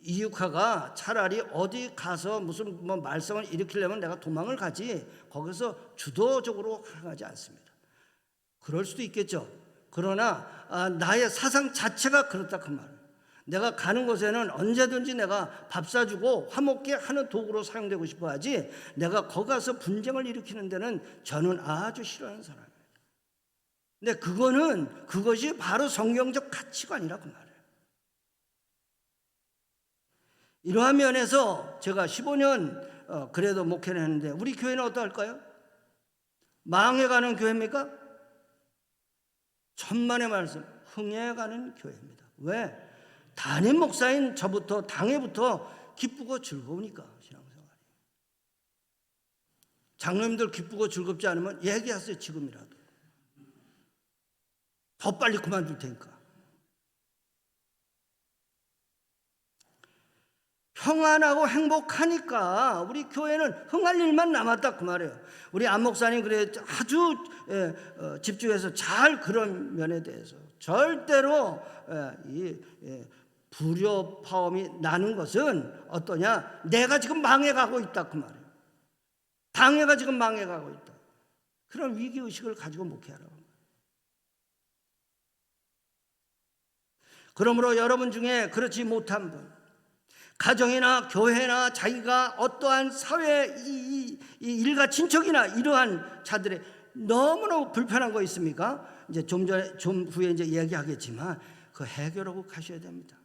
이육화가 차라리 어디 가서 무슨 말썽을 일으키려면 내가 도망을 가지 거기서 주도적으로 가지 않습니다. 그럴 수도 있겠죠. 그러나 나의 사상 자체가 그렇다 그 말이에요. 내가 가는 곳에는 언제든지 내가 밥 사주고 화목게 하는 도구로 사용되고 싶어 하지, 내가 거기 가서 분쟁을 일으키는 데는 저는 아주 싫어하는 사람이에요. 근데 그것이 바로 성경적 가치관이라고 말해요. 이러한 면에서 제가 15년 그래도 목회를 했는데 우리 교회는 어떠할까요? 망해가는 교회입니까? 천만의 말씀, 흥해가는 교회입니다. 왜? 담임 목사인 저부터 당회부터 기쁘고 즐거우니까. 신앙생활이. 장로님들 기쁘고 즐겁지 않으면 얘기하세요. 지금이라도. 더 빨리 그만둘 테니까. 평안하고 행복하니까 우리 교회는 흥할 일만 남았다 그 말이에요. 우리 안 목사님 그래 아주 집중해서 잘 그런 면에 대해서 절대로 불효파음이 나는 것은 어떠냐? 내가 지금 망해가고 있다 그 말이에요. 당회가 지금 망해가고 있다. 그런 위기의식을 가지고 목회하라고. 그러므로 여러분 중에 그렇지 못한 분, 가정이나 교회나 자기가 어떠한 사회 이 일가 친척이나 이러한 자들의 너무너무 불편한 거 있습니까? 이제 좀 후에 이제 얘기하겠지만 그 해결하고 가셔야 됩니다.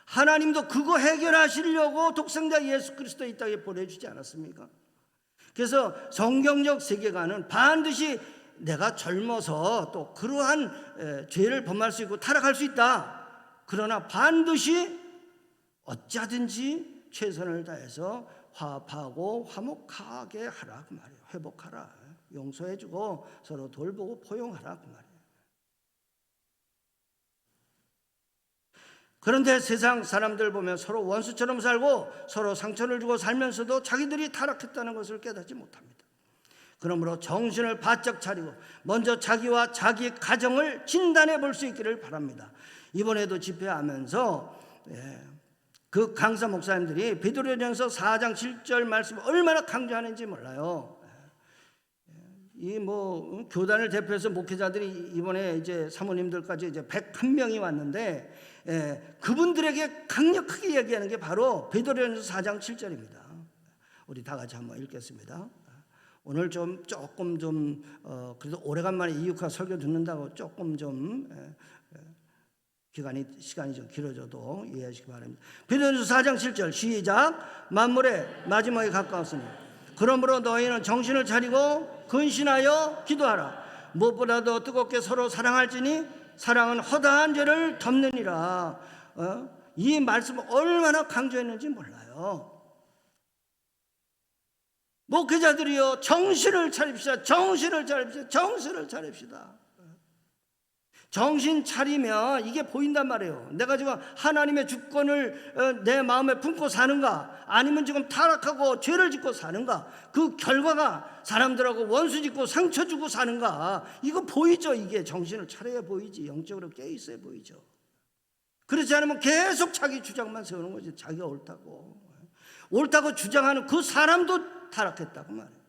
하나님도 그거 해결하시려고 독생자 예수 그리스도 이 땅에 보내주지 않았습니까? 그래서 성경적 세계관은 반드시 내가 젊어서 또 그러한 죄를 범할 수 있고 타락할 수 있다. 그러나 반드시 어찌하든지 최선을 다해서 화합하고 화목하게 하라 그 말이에요. 회복하라, 용서해주고 서로 돌보고 포용하라 그 말이에요. 그런데 세상 사람들 보면 서로 원수처럼 살고 서로 상처를 주고 살면서도 자기들이 타락했다는 것을 깨닫지 못합니다. 그러므로 정신을 바짝 차리고 먼저 자기와 자기 가정을 진단해 볼 수 있기를 바랍니다. 이번에도 집회하면서 그 강사 목사님들이 베드로전서 4장 7절 말씀 얼마나 강조하는지 몰라요. 이 교단을 대표해서 목회자들이 이번에 이제 사모님들까지 이제 101명이 왔는데 그분들에게 강력하게 얘기하는 게 바로 베드로전서 4장 7절입니다. 우리 다 같이 한번 읽겠습니다. 오늘 조금 그래도 오래간만에 이육화 설교 듣는다고 조금 시간이 좀 길어져도 이해하시기 바랍니다. 베드로전서 4장 7절 시작. 만물의 마지막에 가까웠으니 그러므로 너희는 정신을 차리고 근신하여 기도하라. 무엇보다도 뜨겁게 서로 사랑할지니 사랑은 허다한 죄를 덮느니라. 이 말씀을 얼마나 강조했는지 몰라요. 목회자들이요, 정신을 차립시다. 정신을 차립시다. 정신을 차립시다. 정신 차리면 이게 보인단 말이에요. 내가 지금 하나님의 주권을 내 마음에 품고 사는가, 아니면 지금 타락하고 죄를 짓고 사는가, 그 결과가 사람들하고 원수 짓고 상처 주고 사는가, 이거 보이죠. 이게 정신을 차려야 보이지. 영적으로 깨 있어야 보이죠. 그렇지 않으면 계속 자기 주장만 세우는 거지. 자기가 옳다고 주장하는 그 사람도 타락했다고 말해요.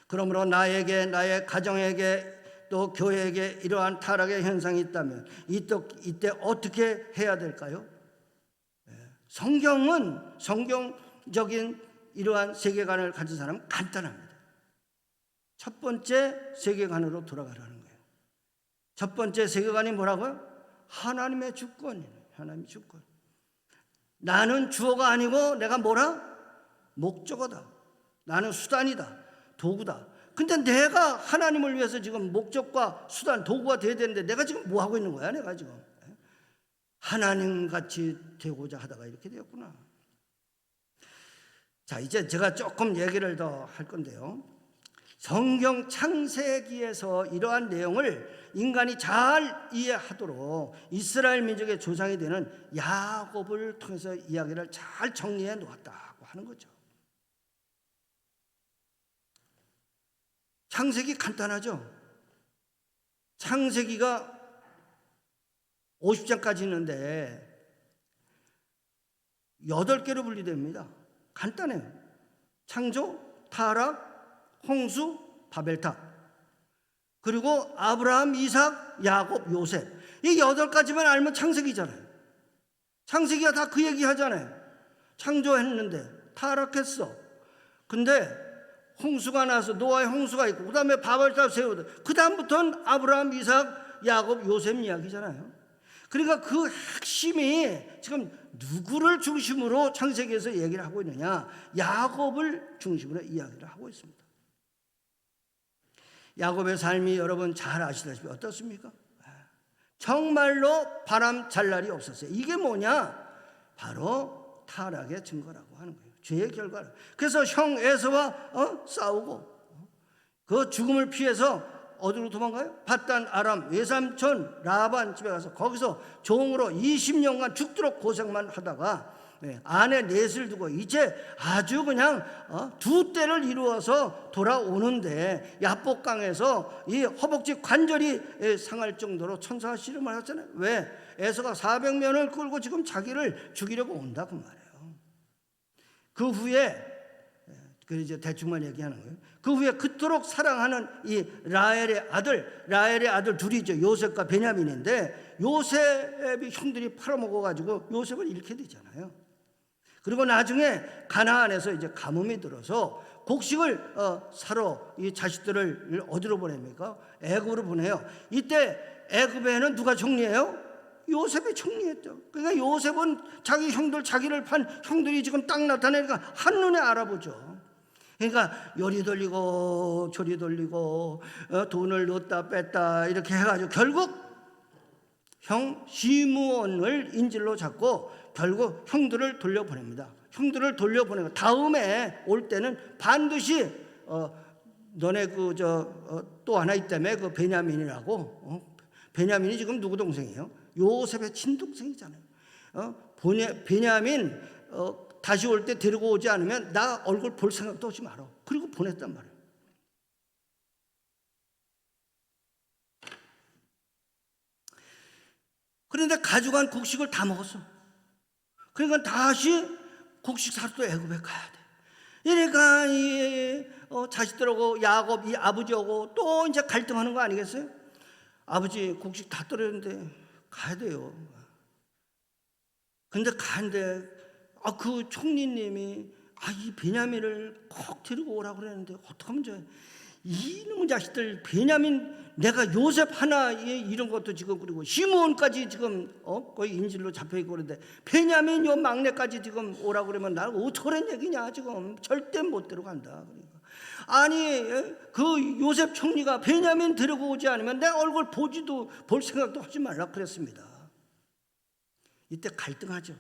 그러므로 나에게, 나의 가정에게, 또 교회에게 이러한 타락의 현상이 있다면 이때 어떻게 해야 될까요? 성경은, 성경적인 이러한 세계관을 가진 사람은 간단합니다. 첫 번째 세계관으로 돌아가라는 거예요. 첫 번째 세계관이 뭐라고요? 하나님의 주권이에요. 하나님의 주권. 나는 주어가 아니고 내가 뭐라? 목적어다. 나는 수단이다. 도구다. 근데 내가 하나님을 위해서 지금 목적과 수단, 도구가 돼야 되는데 내가 지금 뭐 하고 있는 거야? 내가 지금 하나님같이 되고자 하다가 이렇게 되었구나. 자, 이제 제가 조금 얘기를 더 할 건데요. 성경 창세기에서 이러한 내용을 인간이 잘 이해하도록 이스라엘 민족의 조상이 되는 야곱을 통해서 이야기를 잘 정리해 놓았다고 하는 거죠. 창세기 간단하죠. 창세기가 50장까지 있는데 8개로 분리됩니다. 간단해요. 창조, 타락, 홍수, 바벨탑, 그리고 아브라함, 이삭, 야곱, 요셉. 이 8가지만 알면 창세기잖아요. 창세기가 다 그 얘기 하잖아요. 창조했는데 타락했어. 근데 홍수가 나서 노아의 홍수가 있고, 그 다음에 바벨탑 세우고, 그 다음부터는 아브라함, 이삭, 야곱, 요셉 이야기잖아요. 그러니까 그 핵심이 지금 누구를 중심으로 창세기에서 얘기를 하고 있느냐? 야곱을 중심으로 이야기를 하고 있습니다. 야곱의 삶이 여러분 잘 아시다시피 어떻습니까? 정말로 바람 잘 날이 없었어요. 이게 뭐냐? 바로 타락의 증거라고 하는 거예요. 죄의 결과를. 그래서 형 에서와 싸우고 그 죽음을 피해서 어디로 도망가요? 밧단 아람 외삼촌 라반 집에 가서 거기서 종으로 20년간 죽도록 고생만 하다가 아내 넷을 두고 이제 아주 그냥 두 때를 이루어서 돌아오는데 야복강에서 이 허벅지 관절이 상할 정도로 천사가 씨름을 하잖아요. 왜? 에서가 400명을 끌고 지금 자기를 죽이려고 온다 그 말이에요. 그 후에 그 이제 대충만 얘기하는 거예요. 그 후에 그토록 사랑하는 이 라헬의 아들 둘이죠. 요셉과 베냐민인데 요셉이 형들이 팔아먹어가지고 요셉을 잃게 되잖아요. 그리고 나중에 가나안에서 이제 가뭄이 들어서 곡식을 사러 이 자식들을 어디로 보냅니까? 애굽으로 보내요. 이때 애굽에는 누가 총리예요? 요셉이 총리했죠. 그러니까 요셉은 자기 형들, 자기를 판 형들이 지금 딱 나타나니까 한눈에 알아보죠. 그러니까 요리 돌리고 조리 돌리고 돈을 넣었다 뺐다 이렇게 해가지고 결국 형 시므온을 인질로 잡고 결국 형들을 돌려보냅니다. 형들을 돌려보내고 다음에 올 때는 반드시 너네 또 하나 있다며 그 베냐민이라고. 베냐민이 지금 누구 동생이에요? 요셉의 친동생이잖아요. 베냐민 다시 올 때 데리고 오지 않으면 나 얼굴 볼 생각도 하지 마라. 그리고 보냈단 말이에요. 그런데 가져간 곡식을 다 먹었어. 그러니까 다시 곡식 사러 또 애굽에 가야 돼. 이러니까 이 자식들하고 야곱 이 아버지하고 또 이제 갈등하는 거 아니겠어요? 아버지 곡식 다 떨어졌는데 가야 돼요. 근데 가는데 그 총리님이 이 베냐민을 꼭 데리고 오라고 그랬는데 어떡하면 이놈의 자식들 베냐민 내가 요셉 하나 이런 것도 지금 그리고 시므온까지 지금 거의 인질로 잡혀있고 그런데 베냐민 요 막내까지 지금 오라고 그러면 나 어떡하란 얘기냐 지금 절대 못 데려간다. 그러니까 아니 그 요셉 총리가 베냐민 데리고 오지 않으면 내 얼굴 볼 생각도 하지 말라 그랬습니다. 이때 갈등하죠.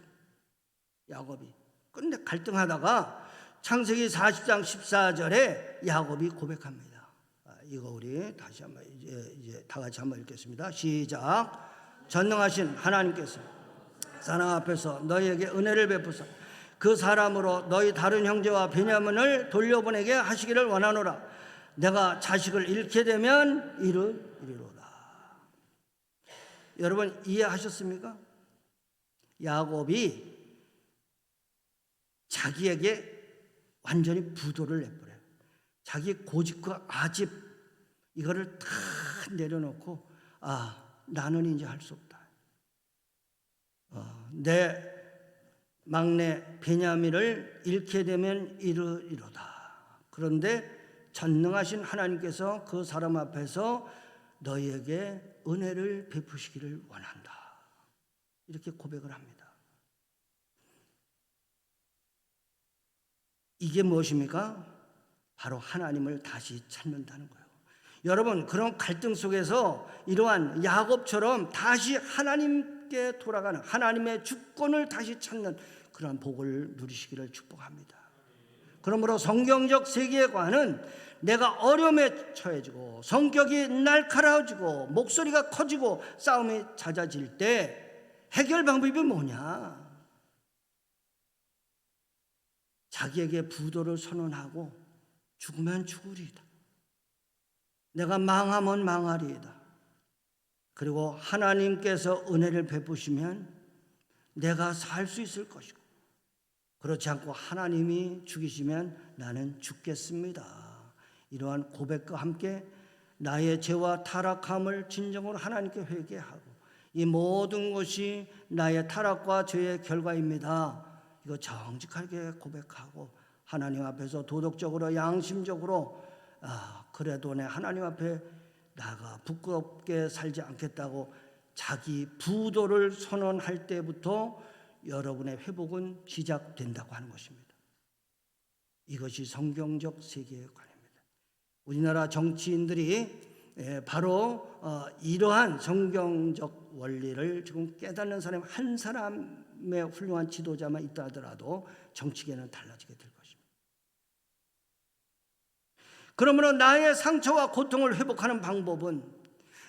야곱이. 근데 갈등하다가 창세기 40장 14절에 야곱이 고백합니다. 이거 우리 다시 한번 이제 다 같이 한번 읽겠습니다. 시작. 전능하신 하나님께서 사람 앞에서 너희에게 은혜를 베푸사 그 사람으로 너희 다른 형제와 베냐민을 돌려보내게 하시기를 원하노라. 내가 자식을 잃게 되면 이르리로다. 여러분 이해하셨습니까? 야곱이 자기에게 완전히 부도를 내버려요. 자기 고집과 아집 이거를 다 내려놓고 나는 이제 할 수 없다. 내 막내 베냐민을 잃게 되면 이르리로다. 그런데 전능하신 하나님께서 그 사람 앞에서 너희에게 은혜를 베푸시기를 원한다. 이렇게 고백을 합니다. 이게 무엇입니까? 바로 하나님을 다시 찾는다는 거예요. 여러분 그런 갈등 속에서 이러한 야곱처럼 다시 하나님께 돌아가는 하나님의 주권을 다시 찾는 그런 복을 누리시기를 축복합니다. 그러므로 성경적 세계관은 내가 어려움에 처해지고 성격이 날카로워지고 목소리가 커지고 싸움이 잦아질 때 해결 방법이 뭐냐? 자기에게 부도를 선언하고 죽으면 죽으리이다. 내가 망하면 망하리이다. 그리고 하나님께서 은혜를 베푸시면 내가 살 수 있을 것이고 그렇지 않고 하나님이 죽이시면 나는 죽겠습니다. 이러한 고백과 함께 나의 죄와 타락함을 진정으로 하나님께 회개하고 이 모든 것이 나의 타락과 죄의 결과입니다. 이거 정직하게 고백하고 하나님 앞에서 도덕적으로 양심적으로 그래도 내 하나님 앞에 나가 부끄럽게 살지 않겠다고 자기 부도를 선언할 때부터 여러분의 회복은 시작된다고 하는 것입니다. 이것이 성경적 세계관입니다. 우리나라 정치인들이 바로 이러한 성경적 원리를 지금 깨닫는 사람 한 사람의 훌륭한 지도자만 있다 하더라도 정치계는 달라지게 될 것입니다. 그러므로 나의 상처와 고통을 회복하는 방법은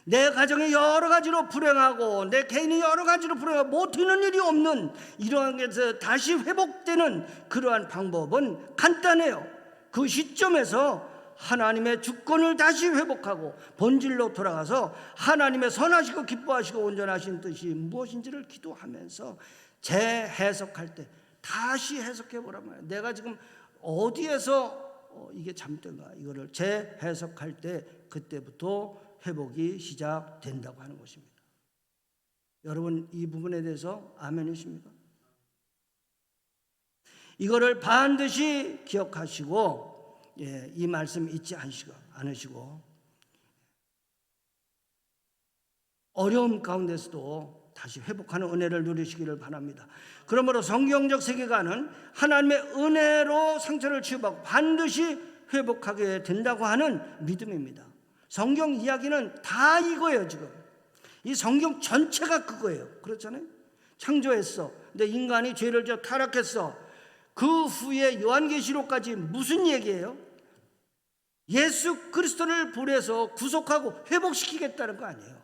내 가정이 여러 가지로 불행하고 내 개인이 여러 가지로 불행하고 못하는 일이 없는 이러한 것에서 다시 회복되는 그러한 방법은 간단해요. 그 시점에서 하나님의 주권을 다시 회복하고 본질로 돌아가서 하나님의 선하시고 기뻐하시고 온전하신 뜻이 무엇인지를 기도하면서 재해석할 때 다시 해석해 보란 말이에요. 내가 지금 어디에서 이게 잘못된가, 이거를 재해석할 때 그때부터 회복이 시작된다고 하는 것입니다. 여러분, 이 부분에 대해서 아멘이십니까? 이거를 반드시 기억하시고, 이 말씀 잊지 않으시고 어려움 가운데서도 다시 회복하는 은혜를 누리시기를 바랍니다. 그러므로 성경적 세계관은 하나님의 은혜로 상처를 치유받고 반드시 회복하게 된다고 하는 믿음입니다. 성경 이야기는 다 이거예요. 지금 이 성경 전체가 그거예요. 그렇잖아요. 창조했어. 근데 인간이 죄를 지어 타락했어. 그 후에 요한계시록까지 무슨 얘기예요? 예수 그리스도를 보내서 구속하고 회복시키겠다는 거 아니에요.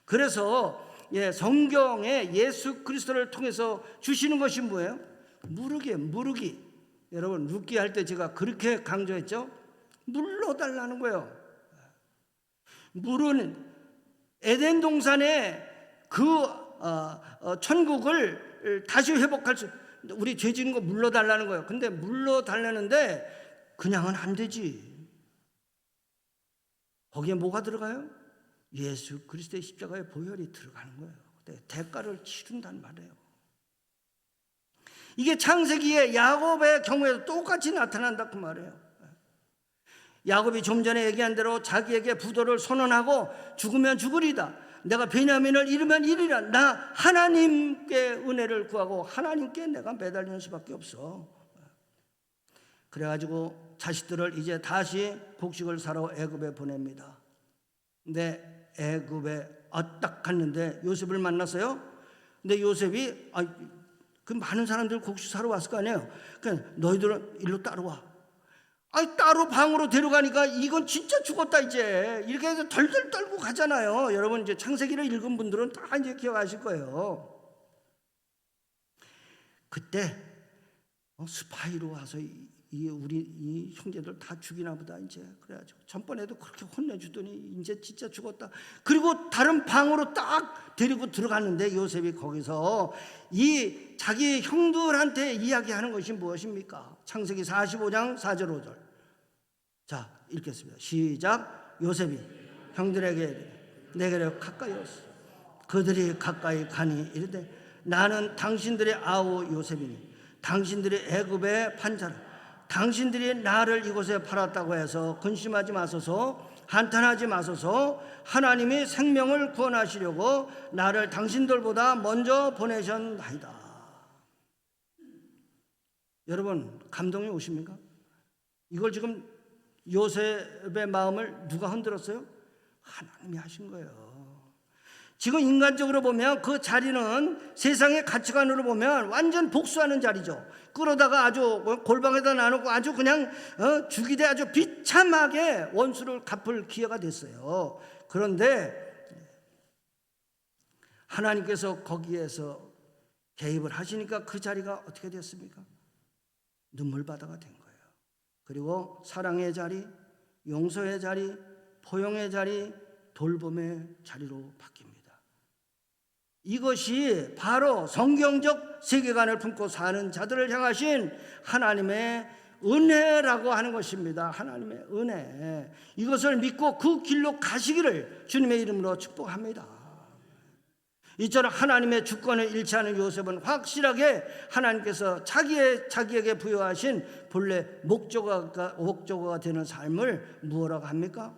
그래서 성경에 예수 그리스도를 통해서 주시는 것이 뭐예요? 무르기예요. 무르기. 여러분, 룻기 할 때 제가 그렇게 강조했죠. 물로 달라는 거예요. 물은 에덴 동산에 그 천국을 다시 회복할 수, 우리 죄 지은 거 물로 달라는 거예요. 근데 물로 달라는데 그냥은 안 되지. 거기에 뭐가 들어가요? 예수 그리스도의 십자가의 보혈이 들어가는 거예요. 대가를 치른단 말이에요. 이게 창세기의 야곱의 경우에도 똑같이 나타난다 그 말이에요. 야곱이 좀 전에 얘기한 대로 자기에게 부도를 선언하고 죽으면 죽으리다, 내가 베냐민을 잃으면 잃으리라, 나 하나님께 은혜를 구하고 하나님께 내가 매달리는 수밖에 없어. 그래가지고 자식들을 이제 다시 곡식을 사러 애굽에 보냅니다. 근데 애굽에 딱 갔는데 요셉을 만났어요. 근데 요셉이 그 많은 사람들 곡식 사러 왔을 거 아니에요. 그러니까 너희들은 일로 따라와. 따로 방으로 데려가니까 이건 진짜 죽었다 이제, 이렇게 해서 덜덜 떨고 가잖아요. 여러분, 이제 창세기를 읽은 분들은 다 이제 기억하실 거예요. 그때 스파이로 와서 우리 이 형제들 다 죽이나 보다 이제, 그래가지고 전번에도 그렇게 혼내주더니 이제 진짜 죽었다. 그리고 다른 방으로 딱 데리고 들어갔는데 요셉이 거기서 이 자기 형들한테 이야기하는 것이 무엇입니까? 창세기 45장 4절 5절. 자, 읽겠습니다. 시작. 요셉이 형들에게 내게로 가까이 왔어. 그들이 가까이 가니 이르되 나는 당신들의 아우 요셉이니 당신들이 애굽의 판자라. 당신들이 나를 이곳에 팔았다고 해서 근심하지 마소서, 한탄하지 마소서. 하나님이 생명을 구원하시려고 나를 당신들보다 먼저 보내셨나이다. 여러분, 감동이 오십니까? 이걸 지금 요셉의 마음을 누가 흔들었어요? 하나님이 하신 거예요. 지금 인간적으로 보면 그 자리는 세상의 가치관으로 보면 완전 복수하는 자리죠. 끌어다가 아주 골방에다 놔놓고 아주 그냥 죽이되 아주 비참하게 원수를 갚을 기회가 됐어요. 그런데 하나님께서 거기에서 개입을 하시니까 그 자리가 어떻게 됐습니까? 눈물바다가 된 거예요. 그리고 사랑의 자리, 용서의 자리, 포용의 자리, 돌봄의 자리로 바뀝니다. 이것이 바로 성경적 세계관을 품고 사는 자들을 향하신 하나님의 은혜라고 하는 것입니다. 하나님의 은혜. 이것을 믿고 그 길로 가시기를 주님의 이름으로 축복합니다. 이처럼 하나님의 주권을 잃지 않은 요셉은 확실하게 하나님께서 자기에게 부여하신 본래 목적어가 되는 삶을 무엇라고 합니까?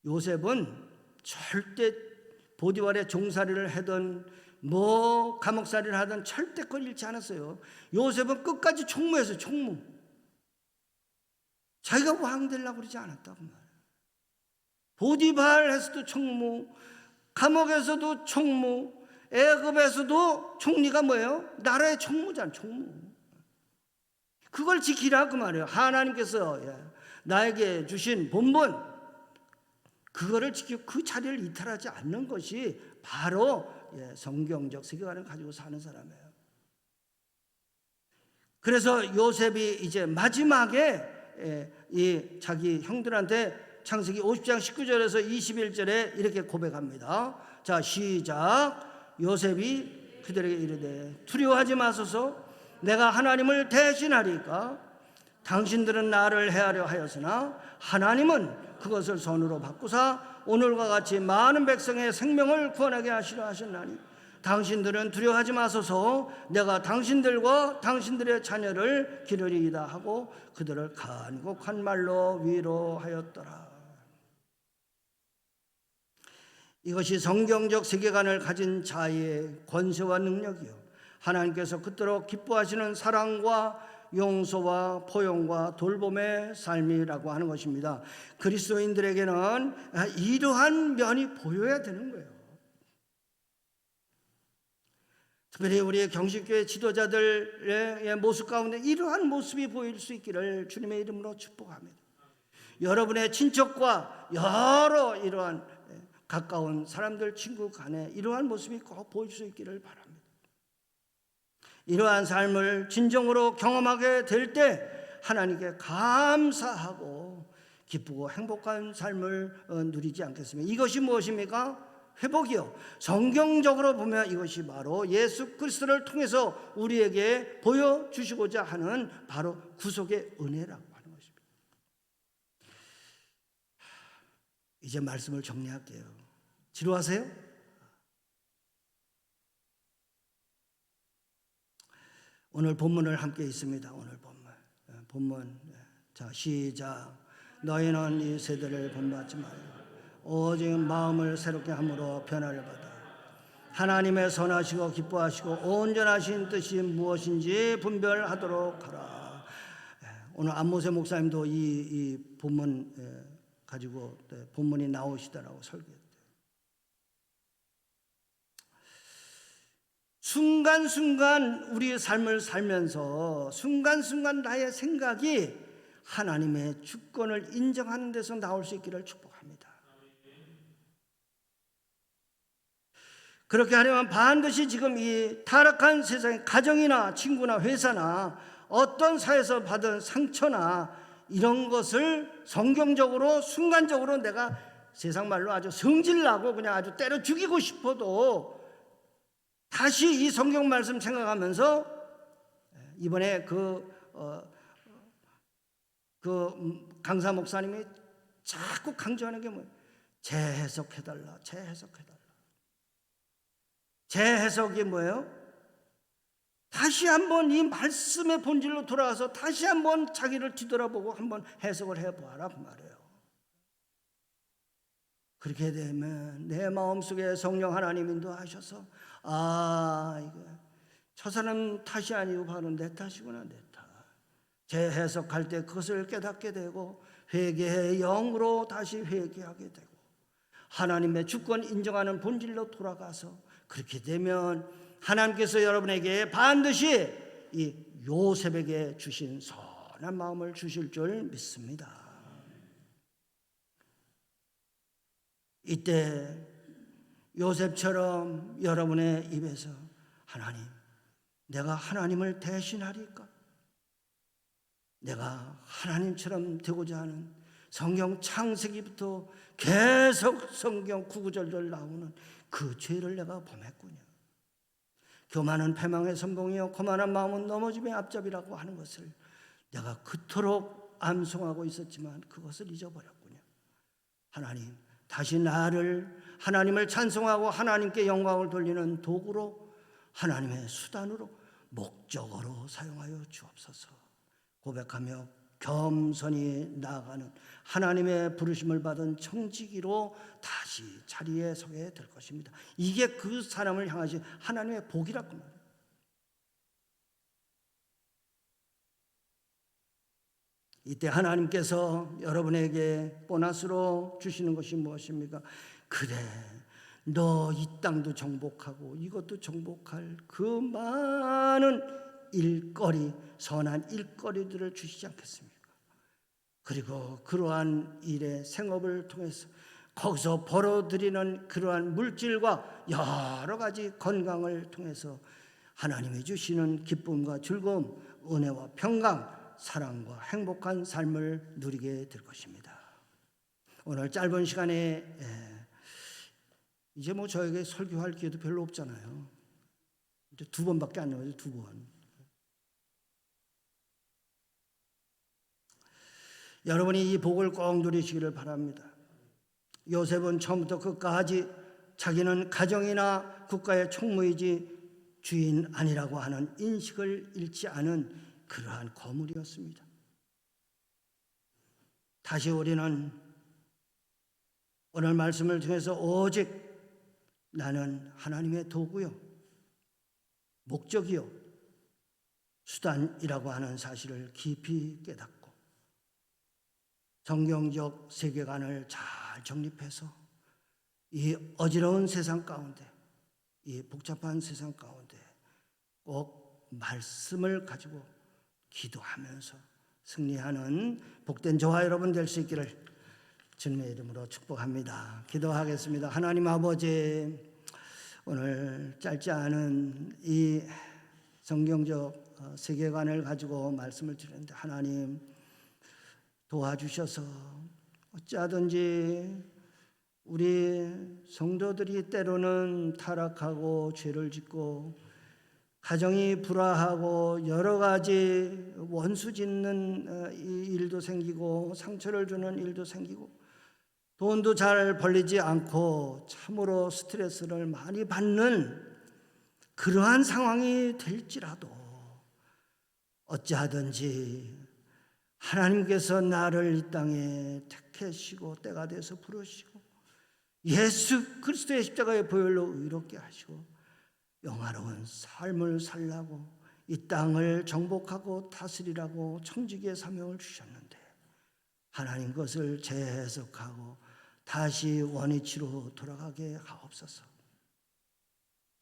요셉은 절대 보디발의 종살이를 하던 감옥살이를 하던 절대 그걸 잃지 않았어요. 요셉은 끝까지 총무했어요. 총무. 자기가 왕 되려고 그러지 않았다고 말해요. 보디발에서도 총무, 감옥에서도 총무, 애굽에서도 총리가 뭐예요? 나라의 총무잖아요. 총무. 그걸 지키라 그 말이에요. 하나님께서 나에게 주신 본분, 그거를 지키고 그 자리를 이탈하지 않는 것이 바로 성경적 세계관을 가지고 사는 사람이에요. 그래서 요셉이 이제 마지막에 이 자기 형들한테 창세기 50장 19절에서 21절에 이렇게 고백합니다. 자, 시작. 요셉이 그들에게 이르되 두려워하지 마소서. 내가 하나님을 대신하리까. 당신들은 나를 해하려 하였으나 하나님은 그것을 선으로 바꾸사 오늘과 같이 많은 백성의 생명을 구원하게 하시려 하셨나니 당신들은 두려워하지 마소서. 내가 당신들과 당신들의 자녀를 기르리이다 하고 그들을 간곡한 말로 위로하였더라. 이것이 성경적 세계관을 가진 자의 권세와 능력이요, 하나님께서 그토록 기뻐하시는 사랑과 용서와 포용과 돌봄의 삶이라고 하는 것입니다. 그리스도인들에게는 이러한 면이 보여야 되는 거예요. 특별히 우리의 경식교회 지도자들의 모습 가운데 이러한 모습이 보일 수 있기를 주님의 이름으로 축복합니다. 여러분의 친척과 여러 이러한 가까운 사람들, 친구 간에 이러한 모습이 꼭 보일 수 있기를 바랍니다. 이러한 삶을 진정으로 경험하게 될 때 하나님께 감사하고 기쁘고 행복한 삶을 누리지 않겠습니까? 이것이 무엇입니까? 회복이요. 성경적으로 보면 이것이 바로 예수 그리스도를 통해서 우리에게 보여주시고자 하는 바로 구속의 은혜라고 하는 것입니다. 이제 말씀을 정리할게요. 지루하세요? 오늘 본문을 함께 있습니다. 오늘 본문. 자, 시작. 너희는 이 세대를 본받지 말라. 오직 마음을 새롭게 함으로 변화를 받아 하나님의 선하시고 기뻐하시고 온전하신 뜻이 무엇인지 분별하도록 하라. 오늘 안모세 목사님도 이 본문 가지고 본문이 나오시더라고 설교했대요. 순간순간 우리의 삶을 살면서 순간순간 나의 생각이 하나님의 주권을 인정하는 데서 나올 수 있기를 축복합니다. 그렇게 하려면 반드시 지금 이 타락한 세상의 가정이나 친구나 회사나 어떤 사회에서 받은 상처나 이런 것을 성경적으로 순간적으로 내가 세상 말로 아주 성질나고 그냥 아주 때려 죽이고 싶어도 다시 이 성경 말씀 생각하면서 이번에 강사 목사님이 자꾸 강조하는 게 뭐예요? 재해석해달라. 재해석이 뭐예요? 다시 한번 이 말씀의 본질로 돌아와서 다시 한번 자기를 뒤돌아보고 한번 해석을 해보아라 그 말이에요. 그렇게 되면 내 마음속에 성령 하나님 인도하셔서 이거 저 사람 탓이 아니고 바로 내 탓이구나, 내 탓. 재해석할 때 그것을 깨닫게 되고 회개의 영으로 다시 회개하게 되고 하나님의 주권 인정하는 본질로 돌아가서 그렇게 되면 하나님께서 여러분에게 반드시 이 요셉에게 주신 선한 마음을 주실 줄 믿습니다. 이때 요셉처럼 여러분의 입에서 하나님, 내가 하나님을 대신하리까? 내가 하나님처럼 되고자 하는 성경 창세기부터 계속 성경 구구절절 나오는 그 죄를 내가 범했군요. 교만은 패망의 선봉이요 거만한 마음은 넘어짐의 앞잡이라고 하는 것을 내가 그토록 암송하고 있었지만 그것을 잊어버렸군요. 하나님, 다시 나를 하나님을 찬송하고 하나님께 영광을 돌리는 도구로, 하나님의 수단으로, 목적으로 사용하여 주옵소서. 고백하며 겸손히 나아가는 하나님의 부르심을 받은 청지기로 다시 자리에 서게 될 것입니다. 이게 그 사람을 향하신 하나님의 복이라고 말해요. 이때 하나님께서 여러분에게 보너스로 주시는 것이 무엇입니까? 그래, 너 이 땅도 정복하고 이것도 정복할 그 많은 일거리, 선한 일거리들을 주시지 않겠습니까? 그리고 그러한 일의 생업을 통해서 거기서 벌어들이는 그러한 물질과 여러 가지 건강을 통해서 하나님이 주시는 기쁨과 즐거움, 은혜와 평강, 사랑과 행복한 삶을 누리게 될 것입니다. 오늘 짧은 시간에 이제 저에게 설교할 기회도 별로 없잖아요. 두 번밖에 안 나와요. 두 번. 여러분이 이 복을 꼭 누리시기를 바랍니다. 요셉은 처음부터 끝까지 자기는 가정이나 국가의 총무이지 주인 아니라고 하는 인식을 잃지 않은 그러한 거물이었습니다. 다시 우리는 오늘 말씀을 통해서 오직 나는 하나님의 도구요, 목적이요, 수단이라고 하는 사실을 깊이 깨닫고 성경적 세계관을 잘 정립해서 이 어지러운 세상 가운데, 이 복잡한 세상 가운데 꼭 말씀을 가지고 기도하면서 승리하는 복된 저와 여러분 될 수 있기를 주님의 이름으로 축복합니다. 기도하겠습니다. 하나님 아버지, 오늘 짧지 않은 이 성경적 세계관을 가지고 말씀을 드리는데 하나님 도와주셔서 어찌하든지 우리 성도들이 때로는 타락하고 죄를 짓고 가정이 불화하고 여러 가지 원수 짓는 이 일도 생기고 상처를 주는 일도 생기고 돈도 잘 벌리지 않고 참으로 스트레스를 많이 받는 그러한 상황이 될지라도 어찌하든지 하나님께서 나를 이 땅에 택하시고 때가 돼서 부르시고 예수 그리스도의 십자가의 보혈로 의롭게 하시고 영화로운 삶을 살라고 이 땅을 정복하고 다스리라고 청지기의 사명을 주셨는데 하나님 것을 재해석하고 다시 원위치로 돌아가게 하옵소서.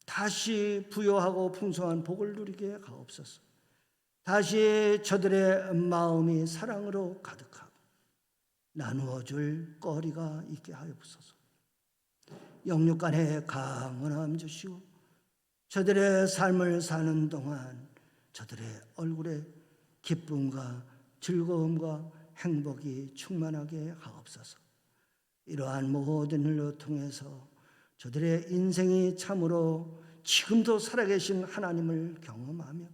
다시 부요하고 풍성한 복을 누리게 하옵소서. 다시 저들의 마음이 사랑으로 가득하고 나누어 줄 거리가 있게 하옵소서. 영육 간의 강건함 주시고 저들의 삶을 사는 동안 저들의 얼굴에 기쁨과 즐거움과 행복이 충만하게 하옵소서. 이러한 모든 일로 통해서 저들의 인생이 참으로 지금도 살아계신 하나님을 경험하며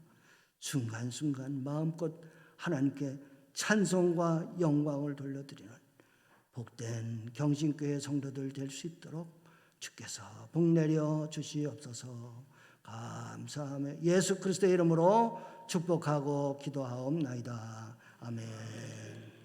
순간순간 마음껏 하나님께 찬송과 영광을 돌려드리는 복된 경신교회 성도들 될 수 있도록 주께서 복내려 주시옵소서. 감사하며 예수 그리스도의 이름으로 축복하고 기도하옵나이다. 아멘.